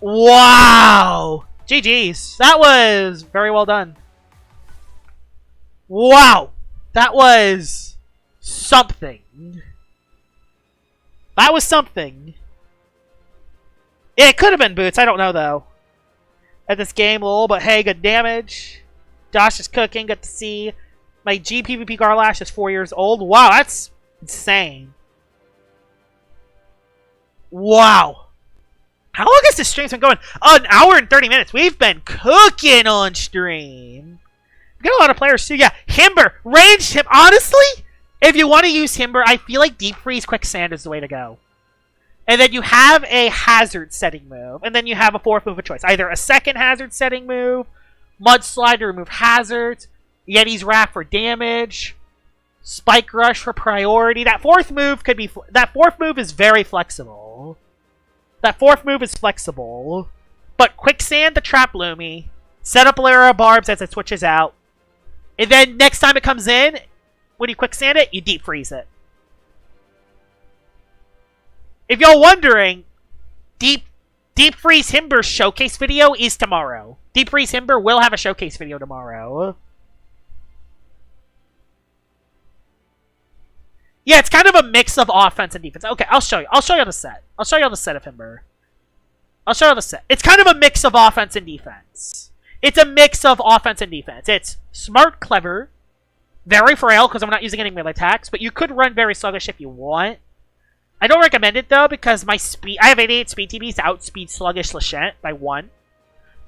Wow! GG's. That was very well done. Wow. That was something. That was something. It could have been boots. I don't know, though. At this game, lol, but hey, good damage. Josh is cooking. Good to see. My GPVP Garlash is 4 years old. Wow, that's insane. Wow. How long has this stream's been going? Oh, an hour and 30 minutes. We've been cooking on stream. We've got a lot of players, too. Yeah, Himber. Ranged him. Honestly, if you want to use Himber, I feel like Deep Freeze Quicksand is the way to go. And then you have a hazard setting move. And then you have a fourth move of choice. Either a second hazard setting move, Mudslide to remove hazards, Yeti's Wrath for damage, Spike Rush for priority. That fourth move could be... That fourth move is very flexible. That fourth move is flexible. But Quicksand the Trap Loomy. Set up Lara Barbs as it switches out. And then next time it comes in, when you Quicksand it, you Deep Freeze it. If y'all wondering, Deep Freeze Himber's showcase video is tomorrow. Deep Freeze Himber will have a showcase video tomorrow. Yeah, it's kind of a mix of offense and defense. Okay, I'll show you. I'll show you on the set. I'll show you on the set of Himber. I'll show you on the set. It's kind of a mix of offense and defense. It's a mix of offense and defense. It's smart, clever, very frail because I'm not using any melee attacks, but you could run very sluggish if you want. I don't recommend it though because my speed. I have 88 speed TVs to outspeed sluggish Lachette by 1.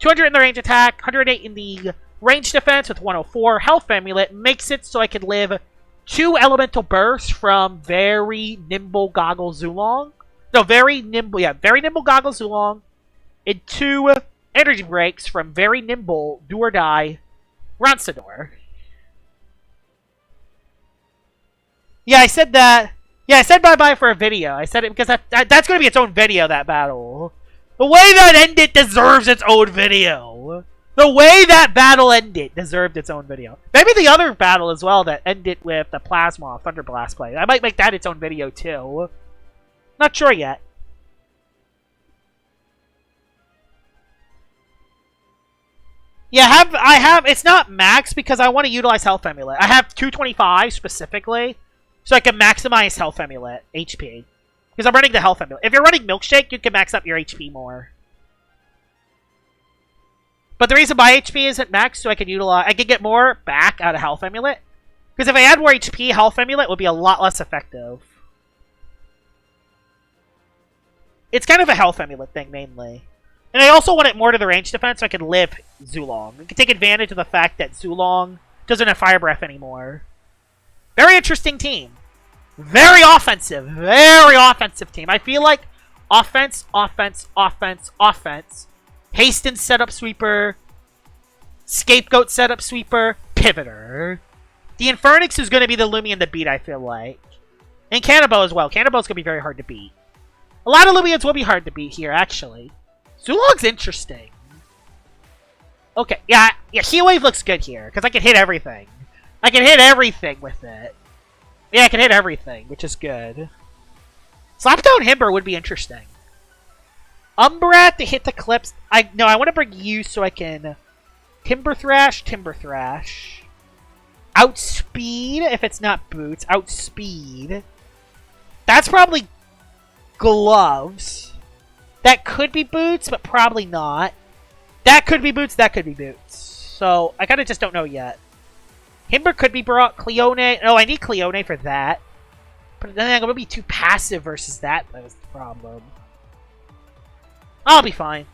200 in the range attack, 108 in the range defense with 104. Health Amulet makes it so I can live 2 elemental bursts from very nimble Goggle Zulong. No, very nimble. Yeah, very nimble Goggle Zulong. And 2 energy breaks from very nimble Do or Die Ronsador. Yeah, I said that. Yeah, I said bye-bye for a video. I said it because that's going to be its own video, that battle. The way that ended deserves its own video. The way that battle ended deserved its own video. Maybe the other battle as well that ended with the Plasma Thunder Blast play. I might make that its own video too. Not sure yet. Yeah, I have. It's not max because I want to utilize Health Amulet. I have 225 specifically. So I can maximize Health Amulet HP. Because I'm running the Health Amulet. If you're running Milkshake, you can max up your HP more. But the reason my HP isn't maxed, so I can get more back out of Health Amulet. Because if I add more HP, Health Amulet would be a lot less effective. It's kind of a Health Amulet thing, mainly. And I also want it more to the range defense so I can live Zulong. I can take advantage of the fact that Zulong doesn't have Fire Breath anymore. Very interesting team. Very offensive team. I feel like offense, offense, offense, offense. Hasten setup sweeper. Scapegoat setup sweeper. Pivoter. The Infernix is going to be the Loomian to beat, I feel like. And Cannibal as well. Cannibal's going to be very hard to beat. A lot of Loomians will be hard to beat here, actually. Zulong's interesting. Okay, yeah, Heat Wave looks good here, because I can hit everything. I can hit everything with it. Yeah, I can hit everything, which is good. Slapdown Himber would be interesting. Umbrat to hit the clips. I want to bring you so I can Timber Thrash. Outspeed, if it's not boots. Outspeed. That's probably gloves. That could be boots, but probably not. That could be boots, that could be boots. So, I kind of just don't know yet. Himber could be brought. Cleone. Oh, I need Cleone for that. But then I'm going to be too passive versus that. That was the problem. I'll be fine.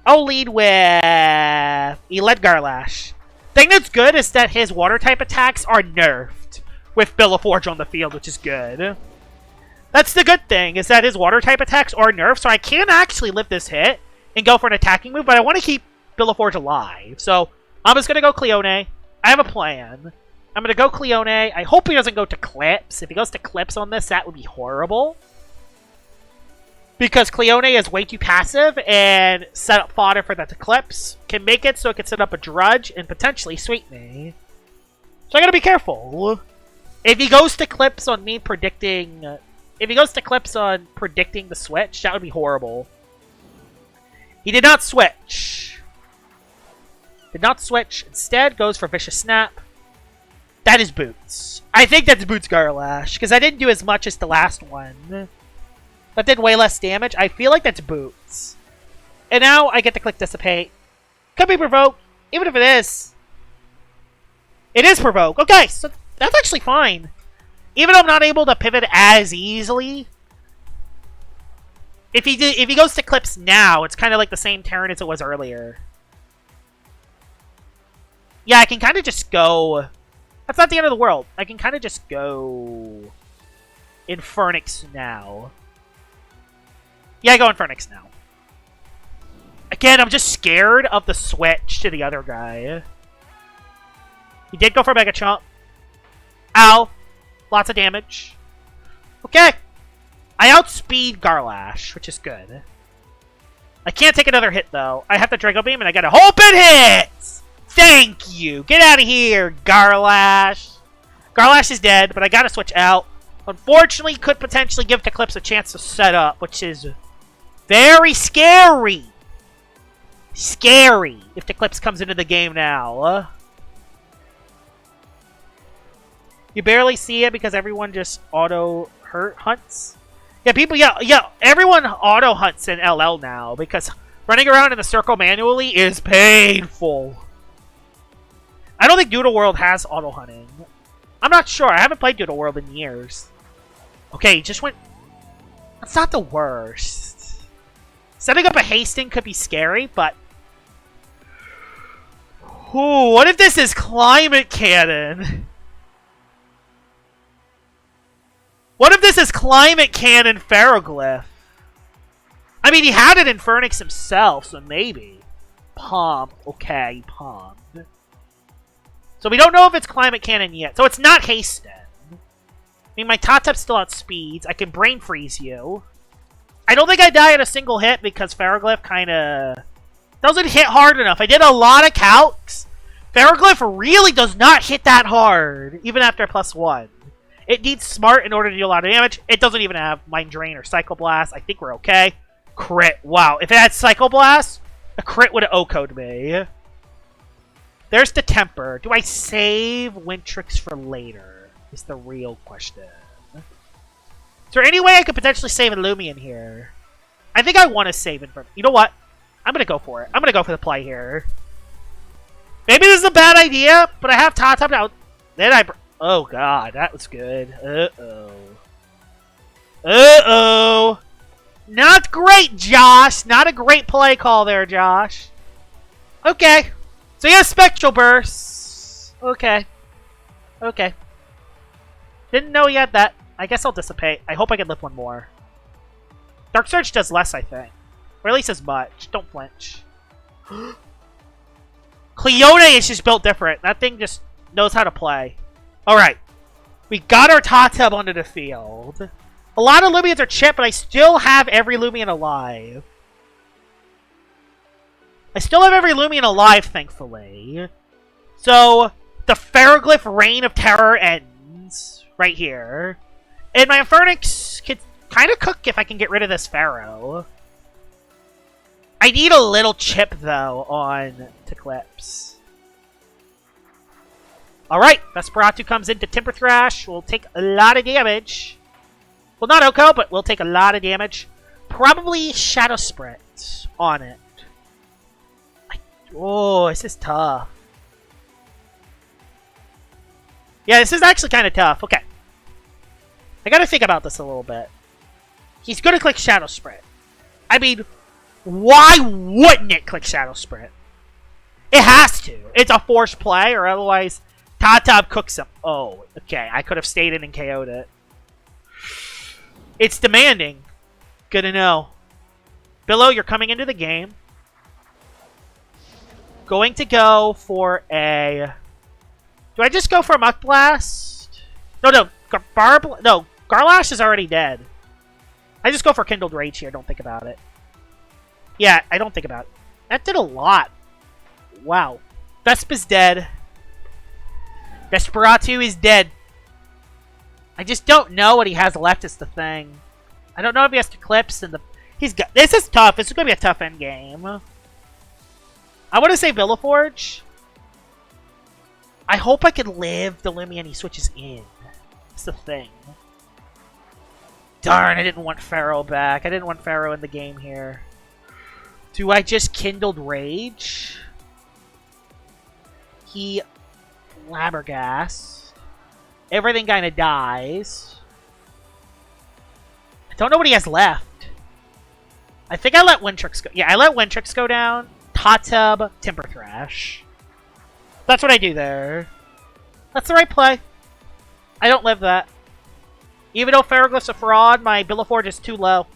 I'll lead with Eled Garlash. Thing that's good is that his water-type attacks are nerfed with Billaforge on the field, which is good. That's the good thing, is that his water-type attacks are nerfed, so I can actually live this hit and go for an attacking move, but I want to keep Billaforge alive. So, I'm just going to go Cleone. I have a plan. I'm going to go Cleone. I hope he doesn't go to Clips. If he goes to Clips on this, that would be horrible. Because Cleone is way too passive, and set up fodder for that Eclipse. Can make it so it can set up a Drudge and potentially sweep me. So I gotta be careful. If he goes to Clips on me predicting... If he goes to Clips on predicting the switch, that would be horrible. He did not switch. Did not switch. Instead, goes for Vicious Snap. That is Boots. I think that's Boots Garlash, because I didn't do as much as the last one. That did way less damage. I feel like that's Boots. And now I get to click Dissipate. Could be Provoke, even if it is. It is Provoke. Okay, so that's actually fine. Even though I'm not able to pivot as easily. If he goes to Clips now, it's kind of like the same turn as it was earlier. Yeah, I can kind of just go... That's not the end of the world. I can kind of just go... Infernix now. Yeah, I go Infernix now. Again, I'm just scared of the switch to the other guy. He did go for Mega Chomp. Ow. Lots of damage. Okay. I outspeed Garlash, which is good. I can't take another hit, though. I have the Draco Beam, and I gotta hope it hits! Thank you! Get out of here, Garlash! Garlash is dead, but I gotta switch out. Unfortunately, could potentially give Eclipse a chance to set up, which is very scary! Scary if Eclipse comes into the game now. You barely see it because everyone just auto-hurt hunts. Yeah, people, yeah, everyone auto-hunts in LL now because running around in the circle manually is painful. I don't think Doodle World has auto-hunting. I'm not sure. I haven't played Doodle World in years. Okay, he just went... That's not the worst. Setting up a hasting could be scary, but... Ooh, what if this is Climate Cannon? What if this is Climate Cannon Ferroglyph? I mean, he had it in Infernix himself, so maybe. Palm. Okay, palmed. So we don't know if it's Climate Cannon yet. So it's not Hasten. I mean, my Tatep still outspeeds. I can Brain Freeze you. I don't think I die at a single hit because Ferroglyph kind of doesn't hit hard enough. I did a lot of calcs. Ferroglyph really does not hit that hard, even after +1. It needs Smart in order to do a lot of damage. It doesn't even have Mind Drain or Psycho Blast. I think we're okay. Crit. Wow. If it had Psycho Blast, a crit would have O-code me. There's the Temper. Do I save Wintrix for later? Is the real question. Is there any way I could potentially save a Loomian here? I think I want to save it. You know what? I'm going to go for it. I'm going to go for the play here. Maybe this is a bad idea, but I have Tatep out. Then I... Oh, God. That was good. Uh-oh. Uh-oh. Not great, Josh. Not a great play call there, Josh. Okay. So he has Spectral Bursts. Okay. Okay. Didn't know he had that. I guess I'll Dissipate. I hope I can lift one more. Dark Surge does less, I think. Or at least as much. Don't flinch. Cleone is just built different. That thing just knows how to play. Alright. We got our Tateb onto the field. A lot of Loomians are chipped, but I still have every Loomian alive. I still have every Loomian alive, thankfully. So, the Ferroglyph Reign of Terror ends right here. And my Infernix could kind of cook if I can get rid of this Pharaoh. I need a little chip, though, on Eclipse. Alright, Vesperatu comes into Timber Thrash. We'll take a lot of damage. Well, not Oko, but we'll take a lot of damage. Probably Shadow Sprint on it. Oh, this is tough. Yeah, this is actually kind of tough. Okay. I gotta think about this a little bit. He's gonna click Shadow Sprint. I mean, why wouldn't it click Shadow Sprint? It has to. It's a forced play, or otherwise Tateb cooks him. Oh, okay. I could have stayed in and KO'd it. It's demanding. Good to know. Billow, you're coming into the game. Going to go for a... Do I just go for a Muck Blast? No. Garlash is already dead. I just go for Kindled Rage here. Don't think about it. Yeah, I don't think about it. That did a lot. Wow. Vespa's dead. Vesperatu is dead. I just don't know what he has left is the thing. I don't know if he has Eclipse and the... He's got... This is tough. This is going to be a tough end game. I want to say Villaforge. I hope I can live the Loomian he switches in. That's the thing. Darn, I didn't want Pharaoh back. I didn't want Pharaoh in the game here. Do I just Kindled Rage? He flabbergasts. Everything kind of dies. I don't know what he has left. I think I let Wintrix go. Yeah, I let Wintrix go down. Hot-Tub, Timber Thrash. That's what I do there. That's the right play. I don't live that. Even though Ferroglyph's a fraud, my Villaforge is too low.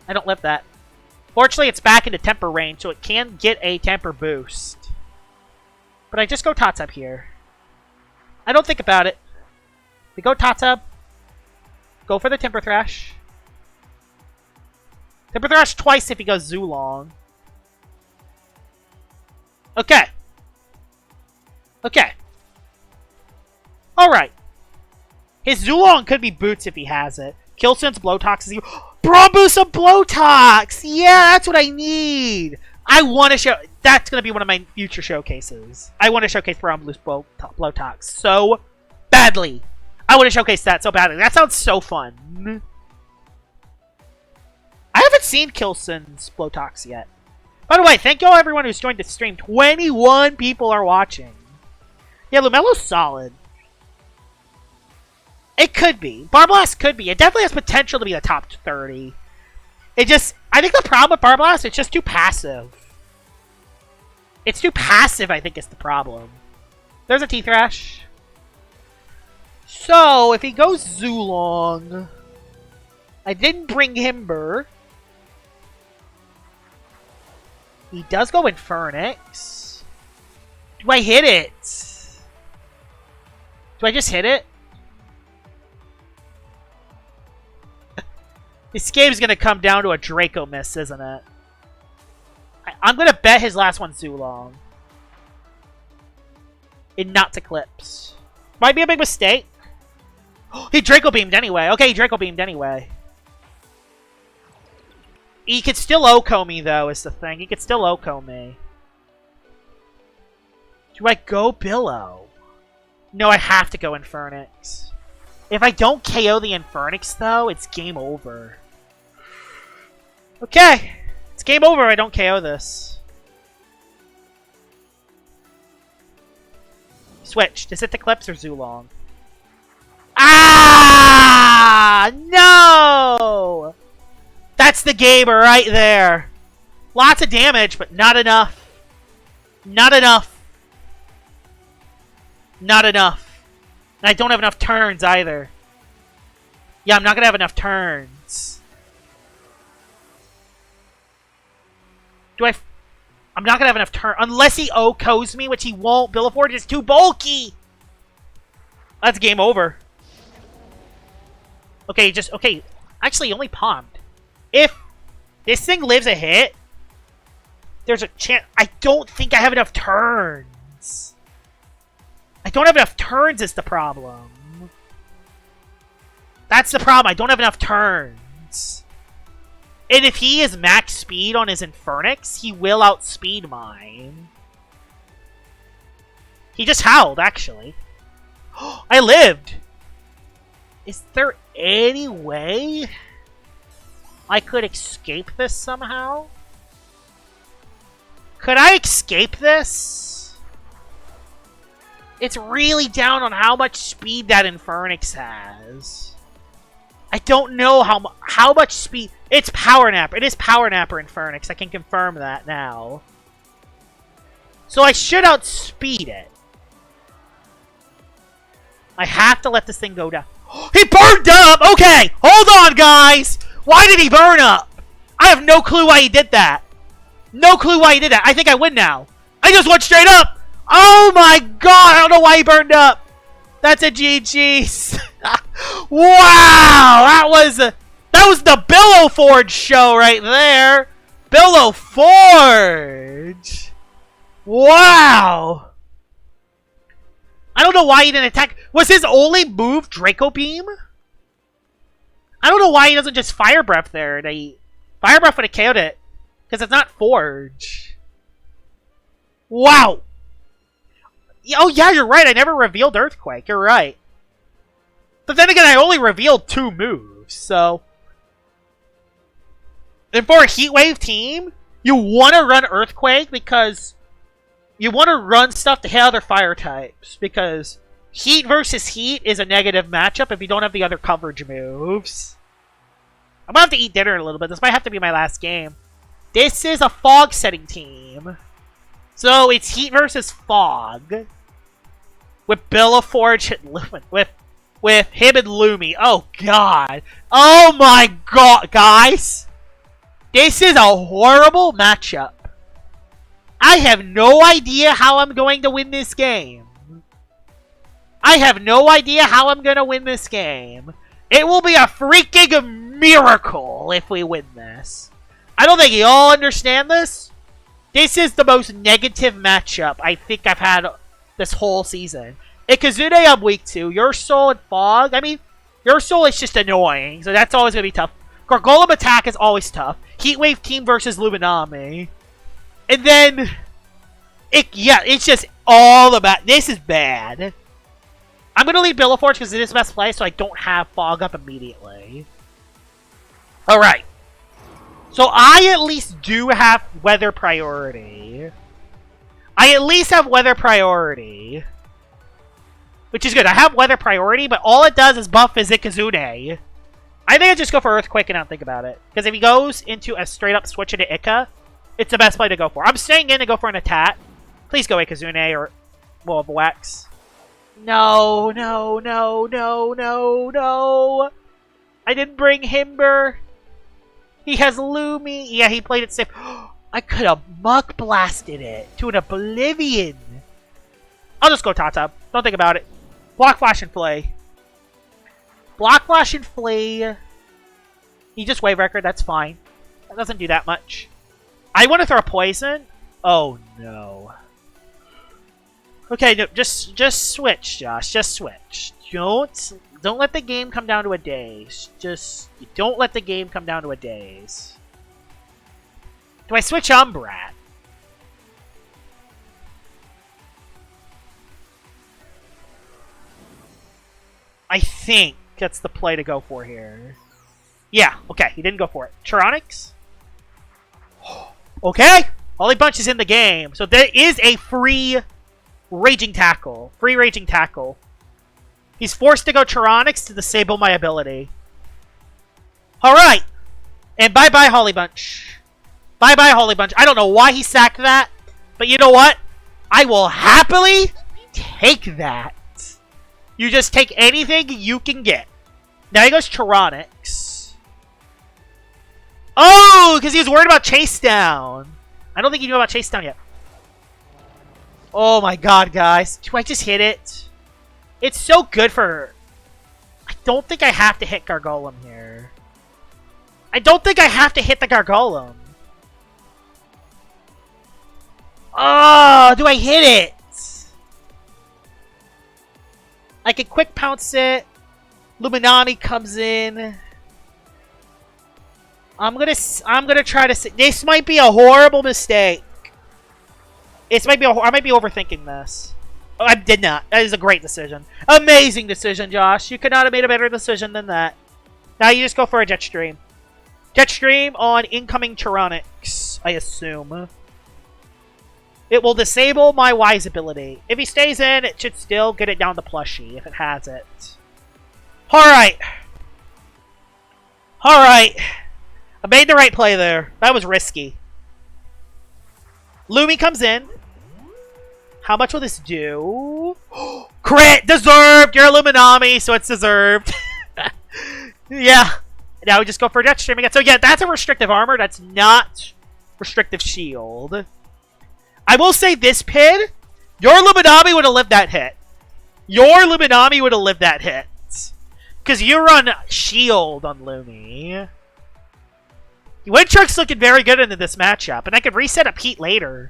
I don't live that. Fortunately, it's back into Temper range, so it can get a Temper boost. But I just go Hot-Tub here. I don't think about it. We go Hot-Tub. Go for the Timber Thrash. Timber Thrash twice if he goes Zulong. Okay. Okay. Alright. His Zulong could be Boots if he has it. Killson's Blowtox is... Brombusa Blowtox! Yeah, that's what I need! I want to show... That's going to be one of my future showcases. I want to showcase Brombusa Blowtox so badly. I want to showcase that so badly. That sounds so fun. I haven't seen Killson's Blowtox yet. By the way, thank you all everyone who's joined the stream. 21 people are watching. Yeah, Lumello's solid. It could be. Barblast could be. It definitely has potential to be the top 30. It just... I think the problem with Barblast, it's just too passive. It's too passive, I think, is the problem. There's a T-Thrash. So, if he goes Zulong... I didn't bring Himber. He does go Infernix. Do I hit it? Do I just hit it? This game's going to come down to a Draco miss, isn't it? I'm going to bet his last one's Zulong. And not to Clips. Might be a big mistake. He Draco Beamed anyway. Okay, he Draco Beamed anyway. He could still Oko me, though, is the thing. He could still Oko me. Do I go Billow? No, I have to go Infernix. If I don't KO the Infernix, though, it's game over. Okay. It's game over if I don't KO this. Switch. Does it to Clips or Zulong? Ah! No! That's the gamer right there. Lots of damage, but not enough. Not enough. Not enough. And I don't have enough turns either. Yeah, I'm not going to have enough turns. I'm not going to have enough turns. Unless he OHKOs me, which he won't. Villaforge is too bulky. That's game over. Okay, okay. Actually, he only palmed. If this thing lives a hit, there's a chance. I don't think I have enough turns. I don't have enough turns is the problem. That's the problem. I don't have enough turns. And if he is max speed on his Infernix, he will outspeed mine. He just howled, actually. I lived. Is there any way I could escape this somehow? Could I escape this? It's really down on how much speed that Infernix has. I don't know how much speed... It's Power Napper. It is Power Napper Infernix. I can confirm that now. So I should outspeed it. I have to let this thing go down. He burned up! Okay! Hold on, guys! Why did he burn up? I have no clue why he did that. No clue why he did that. I think I win now. I just went straight up! Oh my god! I don't know why he burned up. That's a GG's. Wow! That was the Villaforge show right there. Villaforge. Wow. I don't know why he didn't attack. Was his only move Draco Beam? I don't know why he doesn't just Fire Breath there. Fire Breath would have KO'd it. Because it's not Forge. Wow! Oh yeah, you're right. I never revealed Earthquake. You're right. But then again, I only revealed 2 moves, so... And for a Heat Wave team, you want to run Earthquake because you want to run stuff to hit other fire types. Because Heat versus Heat is a negative matchup if you don't have the other coverage moves. I'm going to have to eat dinner in a little bit. This might have to be my last game. This is a Fog setting team. So it's Heat versus Fog. With Bellaforge and Loomian. With him and Loomy. Oh, God. Oh, my God. Guys. This is a horrible matchup. I have no idea how I'm going to win this game. I have no idea how I'm going to win this game. It will be a freaking miracle if we win this. I don't think you all understand this. This is the most negative matchup I think I've had this whole season. Ikazune, I'm weak to. Your Soul and Fog. I mean, Your Soul is just annoying, so that's always going to be tough. Gargolem attack is always tough. Heatwave team versus Luminami. And then... it's just all about... This is bad. I'm going to leave Bellaforge because it is best play, so I don't have Fog up immediately. Alright. So I at least do have weather priority. I at least have weather priority. Which is good. I have weather priority, but all it does is buff his Ikazune. I think I just go for Earthquake and not think about it. Because if he goes into a straight up switch into Ika, it's the best play to go for. I'm staying in to go for an attack. Please go Ikazune or Will of Wax. No, no, no, no, no, no. I didn't bring Himber. He has Loomy. Yeah, he played it safe. I could have Muck Blasted it to an Oblivion. I'll just go Tata. Don't think about it. Block Flash and Flay. Block Flash and Flay. He just Wave Record. That's fine. That doesn't do that much. I want to throw Poison. Oh, no. Okay, no, just switch, Josh. Just switch. Don't let the game come down to a daze. Don't let the game come down to a daze. Do I switch Umbrat? I think that's the play to go for here. Yeah, okay, he didn't go for it. Charonix? Okay! Holy Bunch is in the game. So there is a free Raging Tackle. Free Raging Tackle. He's forced to go Charonix to disable my ability. Alright! And bye-bye, Holy Bunch. Bye-bye, Holy Bunch. I don't know why he sacked that, but you know what? I will happily take that. You just take anything you can get. Now he goes Charonix. Oh, because he was worried about Chase Down. I don't think he knew about Chase Down yet. Oh my god, guys. Do I just hit it? It's so good for... I don't think I have to hit Gargolem here. I don't think I have to hit the Gargolem. Oh, do I hit it? I can quick pounce it. Luminani comes in. I'm gonna try to. This might be a horrible mistake. I might be overthinking this. Oh, I did not. That is a great decision. Amazing decision, Josh. You could not have made a better decision than that. Now you just go for a Jetstream. Jetstream on incoming Charonix, I assume. It will disable my Wise ability. If he stays in, it should still get it down to Plushie, if it has it. Alright. Alright. I made the right play there. That was risky. Lumi comes in. How much will this do? Crit! Deserved! You're a Luminami, so it's deserved. Yeah. Now we just go for Jetstream again. So yeah, that's a restrictive armor. That's not restrictive shield. I will say this, Pid. Your Luminami would have lived that hit. Your Luminami would have lived that hit. Because you run shield on Lumi. Windtruck's looking very good into this matchup. And I could reset up Heat later.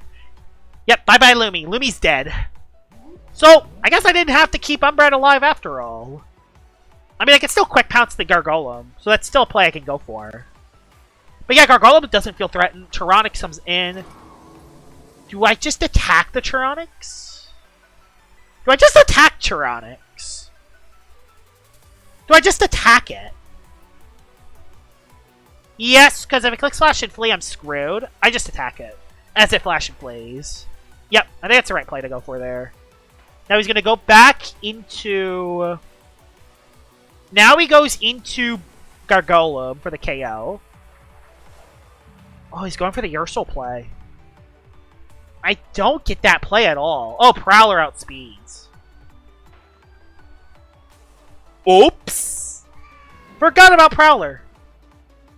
Yep, bye-bye Lumi. Lumi's dead. So, I guess I didn't have to keep Umbrat alive after all. I mean, I can still quick pounce the Gargolem. So that's still a play I can go for. But yeah, Gargolem doesn't feel threatened. Charonix comes in. Do I just attack the Chironics? Do I just attack Chironics? Do I just attack it? Yes, because if it clicks Flash and Flee, I'm screwed. I just attack it. As it Flash and Flees. Yep, I think that's the right play to go for there. Now he's going to go back into... Now he goes into Gargolem for the KO. Oh, he's going for the Ursul play. I don't get that play at all. Oh, Prowler outspeeds. Oops! Forgot about Prowler.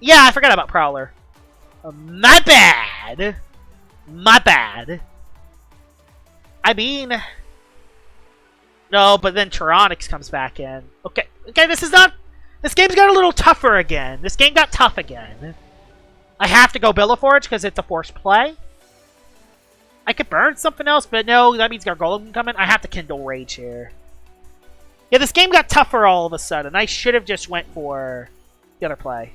Yeah, I forgot about Prowler. My bad. My bad. I mean... No, but then Chironics comes back in. Okay, this is not... This game's got a little tougher again. This game got tough again. I have to go Billiforge because it's a forced play. I could burn something else, but no, that means Gargolem can come in. I have to Kindle Rage here. Yeah, this game got tougher all of a sudden. I should have just went for the other play.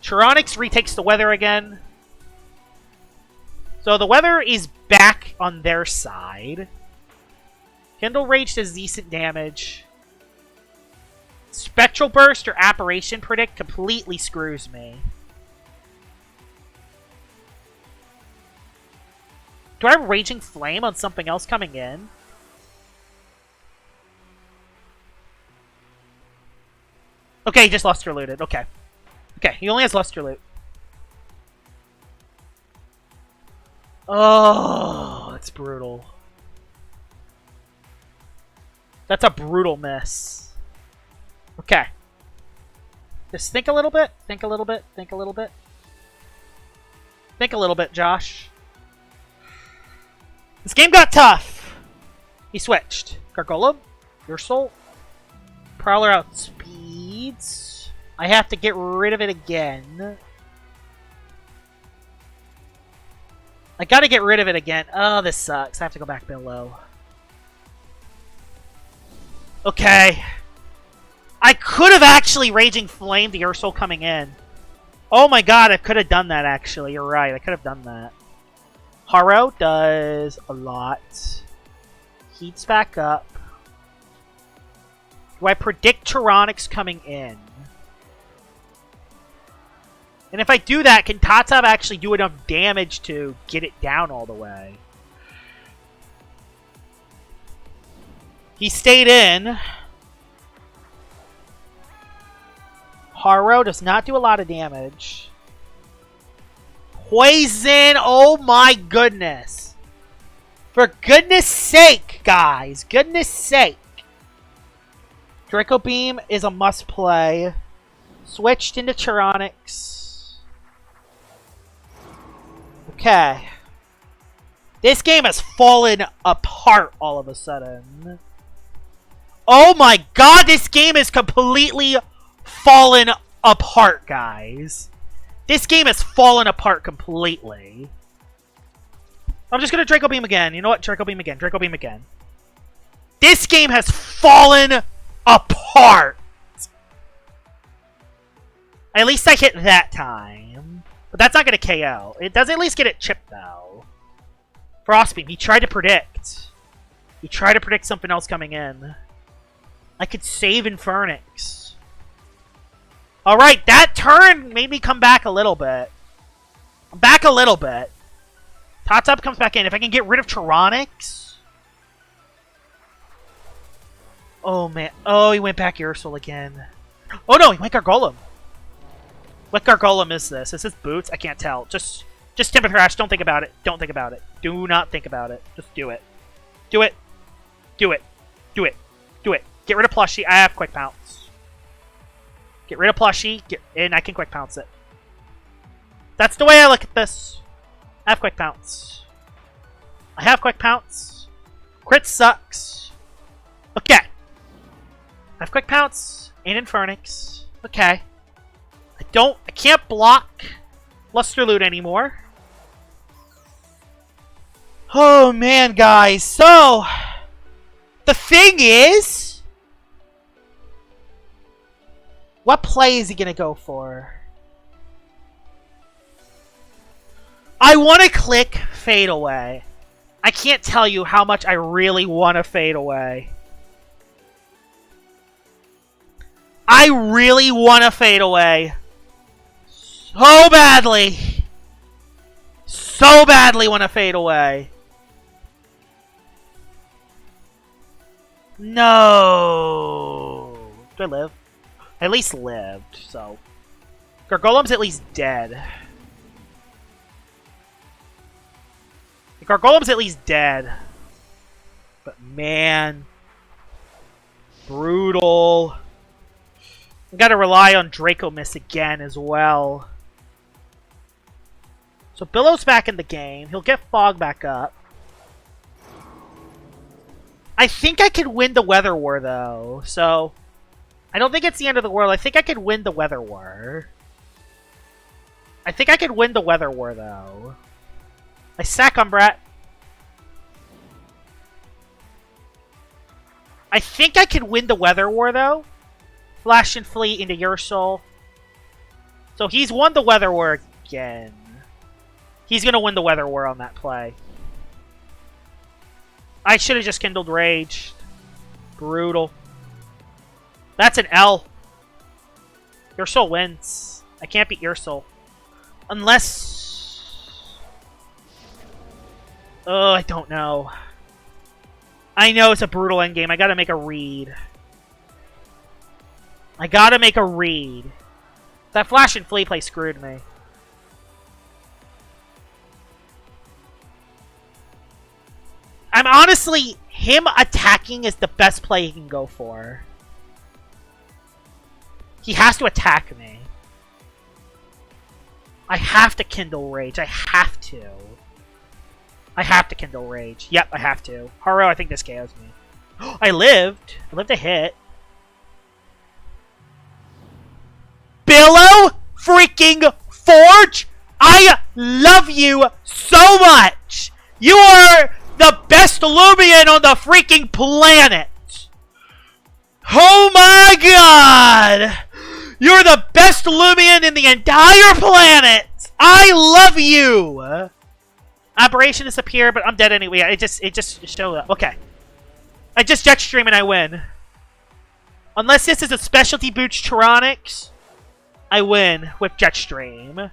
Chironics retakes the weather again. So the weather is back on their side. Kindle Rage does decent damage. Spectral Burst or Apparition Predict completely screws me. Do I have Raging Flame on something else coming in? Okay, he just Luster Looted. Okay. Okay, he only has Luster Loot. Oh, that's brutal. That's a brutal miss. Okay. Just think a little bit. Think a little bit. Think a little bit. Think a little bit, Josh. This game got tough. He switched. Gargolem. Ursul. Prowler outspeeds. I have to get rid of it again. I gotta get rid of it again. Oh, this sucks. I have to go back below. Okay. I could have actually Raging Flamed the Ursul coming in. Oh my god, I could have done that actually. You're right, I could have done that. Haro does a lot. Heats back up. Do I predict Chironics coming in? And if I do that, can Tatab actually do enough damage to get it down all the way? He stayed in. Haro does not do a lot of damage. Poison! Oh my goodness! For goodness sake, guys! Goodness sake! Draco Beam is a must play. Switched into Chironics. Okay. This game has fallen apart all of a sudden. Oh my god, this game is completely fallen apart, guys. This game has fallen apart completely. I'm just going to Draco Beam again. You know what? Draco Beam again. Draco Beam again. This game has fallen apart. At least I hit that time. But that's not going to KO. It does at least get it chipped, though. Frostbeam. He tried to predict. He tried to predict something else coming in. I could save Infernix. Alright, that turn made me come back a little bit. I'm back a little bit. Tatab comes back in. If I can get rid of Chironics. Oh, man. Oh, he went back Ursul again. Oh, no, he went Gargolem. What Gargolem is this? Is this Boots? I can't tell. Just Timber Thrash. Don't think about it. Don't think about it. Do not think about it. Just do it. Do it. Do it. Do it. Do it. Get rid of Plushie. I have Quick Pounce. Get rid of Plushie. And I can Quick Pounce it. That's the way I look at this. I have Quick Pounce. I have Quick Pounce. Crit sucks. Okay. I have Quick Pounce and Infernix. Okay. I can't block Luster Loot anymore. Oh man, guys. So, the thing is, what play is he gonna go for? I want to click fade away. I can't tell you how much I really want to fade away. I really want to fade away. So badly. So badly want to fade away. No. Did I live? I at least lived, so. Gargolem's at least dead. Gargolem's at least dead. But man. Brutal. We gotta rely on Draco Miss again as well. So Billow's back in the game. He'll get Fog back up. I think I could win the Weather War though. So I don't think it's the end of the world. I think I could win the Weather War. I think I could win the Weather War though. I sack Umbrat. I think I could win the Weather War though. Flash and Fleet into Ursul. So he's won the Weather War again. He's gonna win the Weather War on that play. I should have just kindled Rage. Brutal. That's an L. Ursul wins. I can't beat Ursul. Unless... Oh, I don't know. I know it's a brutal endgame. I gotta make a read. I gotta make a read. That Flash and Flee play screwed me. I'm honestly... Him attacking is the best play he can go for. He has to attack me. I have to kindle Rage. I have to. I have to kindle Rage. Yep, I have to. Haro, I think this KOs me. I lived. I lived a hit. Billow freaking Forge! I love you so much! You are the best Loomian on the freaking planet! Oh my god! You're the best Loomian in the entire planet! I love you! Aberration disappeared, but I'm dead anyway. It just showed up. Okay. I just Jetstream and I win. Unless this is a specialty boots Tyronics, I win with Jetstream.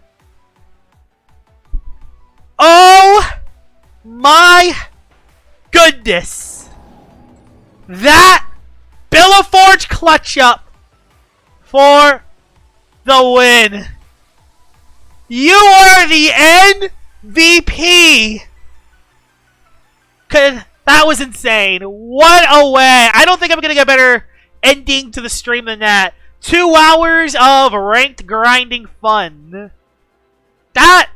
Oh my goodness! That Billoforge clutch up for the win. You are the MVP! That was insane. What a way. I don't think I'm going to get a better ending to the stream than that. 2 hours of ranked grinding fun. That...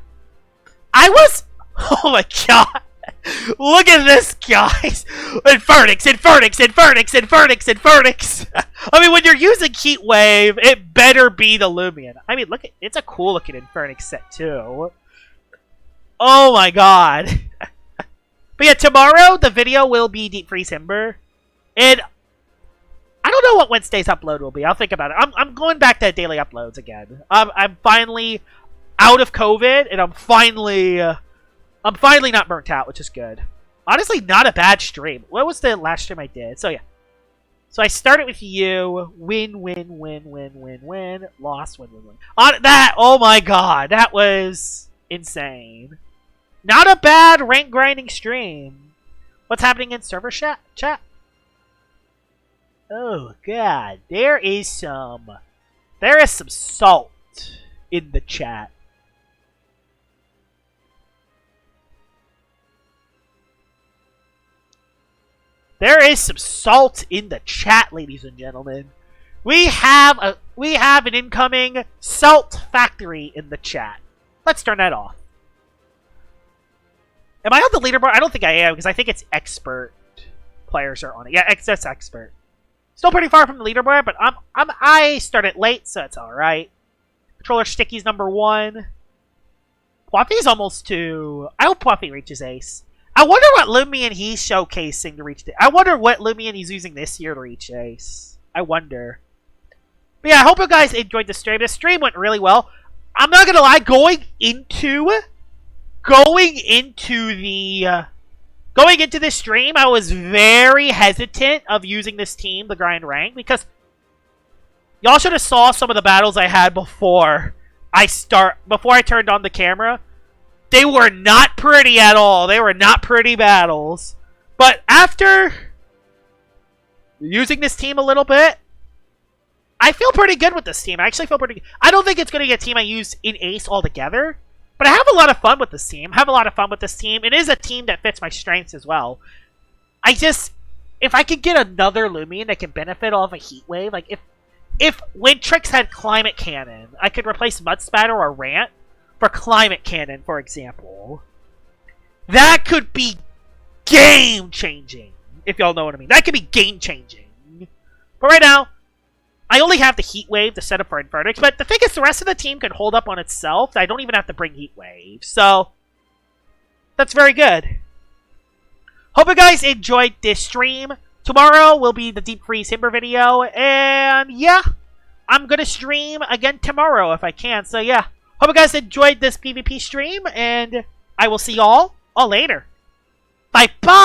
I was... Oh my god. Look at this, guys. Infernix, Infernix, Infernix, Infernix, Infernix. I mean, when you're using Heat Wave, it better be the Loomian. I mean, look, it's a cool looking Infernix set, too. Oh my god. But yeah, tomorrow the video will be Deep Freeze Timber. And I don't know what Wednesday's upload will be. I'll think about it. I'm going back to daily uploads again. I'm finally out of COVID, and I'm finally not burnt out, which is good. Honestly, not a bad stream. What was the last stream I did? So yeah. So I started with you. Win, win, win, win, win, win. Loss, win, win, win. On that, oh my god, that was insane. Not a bad rank grinding stream. What's happening in server chat? Oh god, there is some salt in the chat. There is some salt in the chat, ladies and gentlemen. We have an incoming salt factory in the chat. Let's turn that off. Am I on the leaderboard? I don't think I am, because I think it's expert players are on it. Yeah, that's expert. Still pretty far from the leaderboard, but I started late, so it's alright. Controller Sticky's #1. Puffy's almost 2. I hope Puffy reaches ace. I wonder what Loomian he's showcasing to reach I wonder what Loomian he's using this year to reach ace. I wonder. But yeah, I hope you guys enjoyed the stream. The stream went really well. I'm not gonna lie, going into going into this stream, I was very hesitant of using this team to grind rank because y'all should have saw some of the battles I had before I turned on the camera. They were not pretty at all. They were not pretty battles. But after using this team a little bit, I feel pretty good with this team. I actually feel pretty good. I don't think it's going to be a team I use in Ace altogether, but I have a lot of fun with this team. It is a team that fits my strengths as well. If I could get another Loomian that can benefit off a Heat Wave, like if Wintrix had Climate Cannon, I could replace Mud Spatter or Rant for Climate Cannon, for example. That could be game-changing, if y'all know what I mean. That could be game-changing. But right now, I only have the Heat Wave to set up for Infernix, but the thing is, the rest of the team can hold up on itself. I don't even have to bring Heat Wave, so that's very good. Hope you guys enjoyed this stream. Tomorrow will be the Deep Freeze Timber video, and yeah, I'm gonna stream again tomorrow if I can, so yeah. Hope you guys enjoyed this PvP stream, and I will see y'all all later. Bye-bye!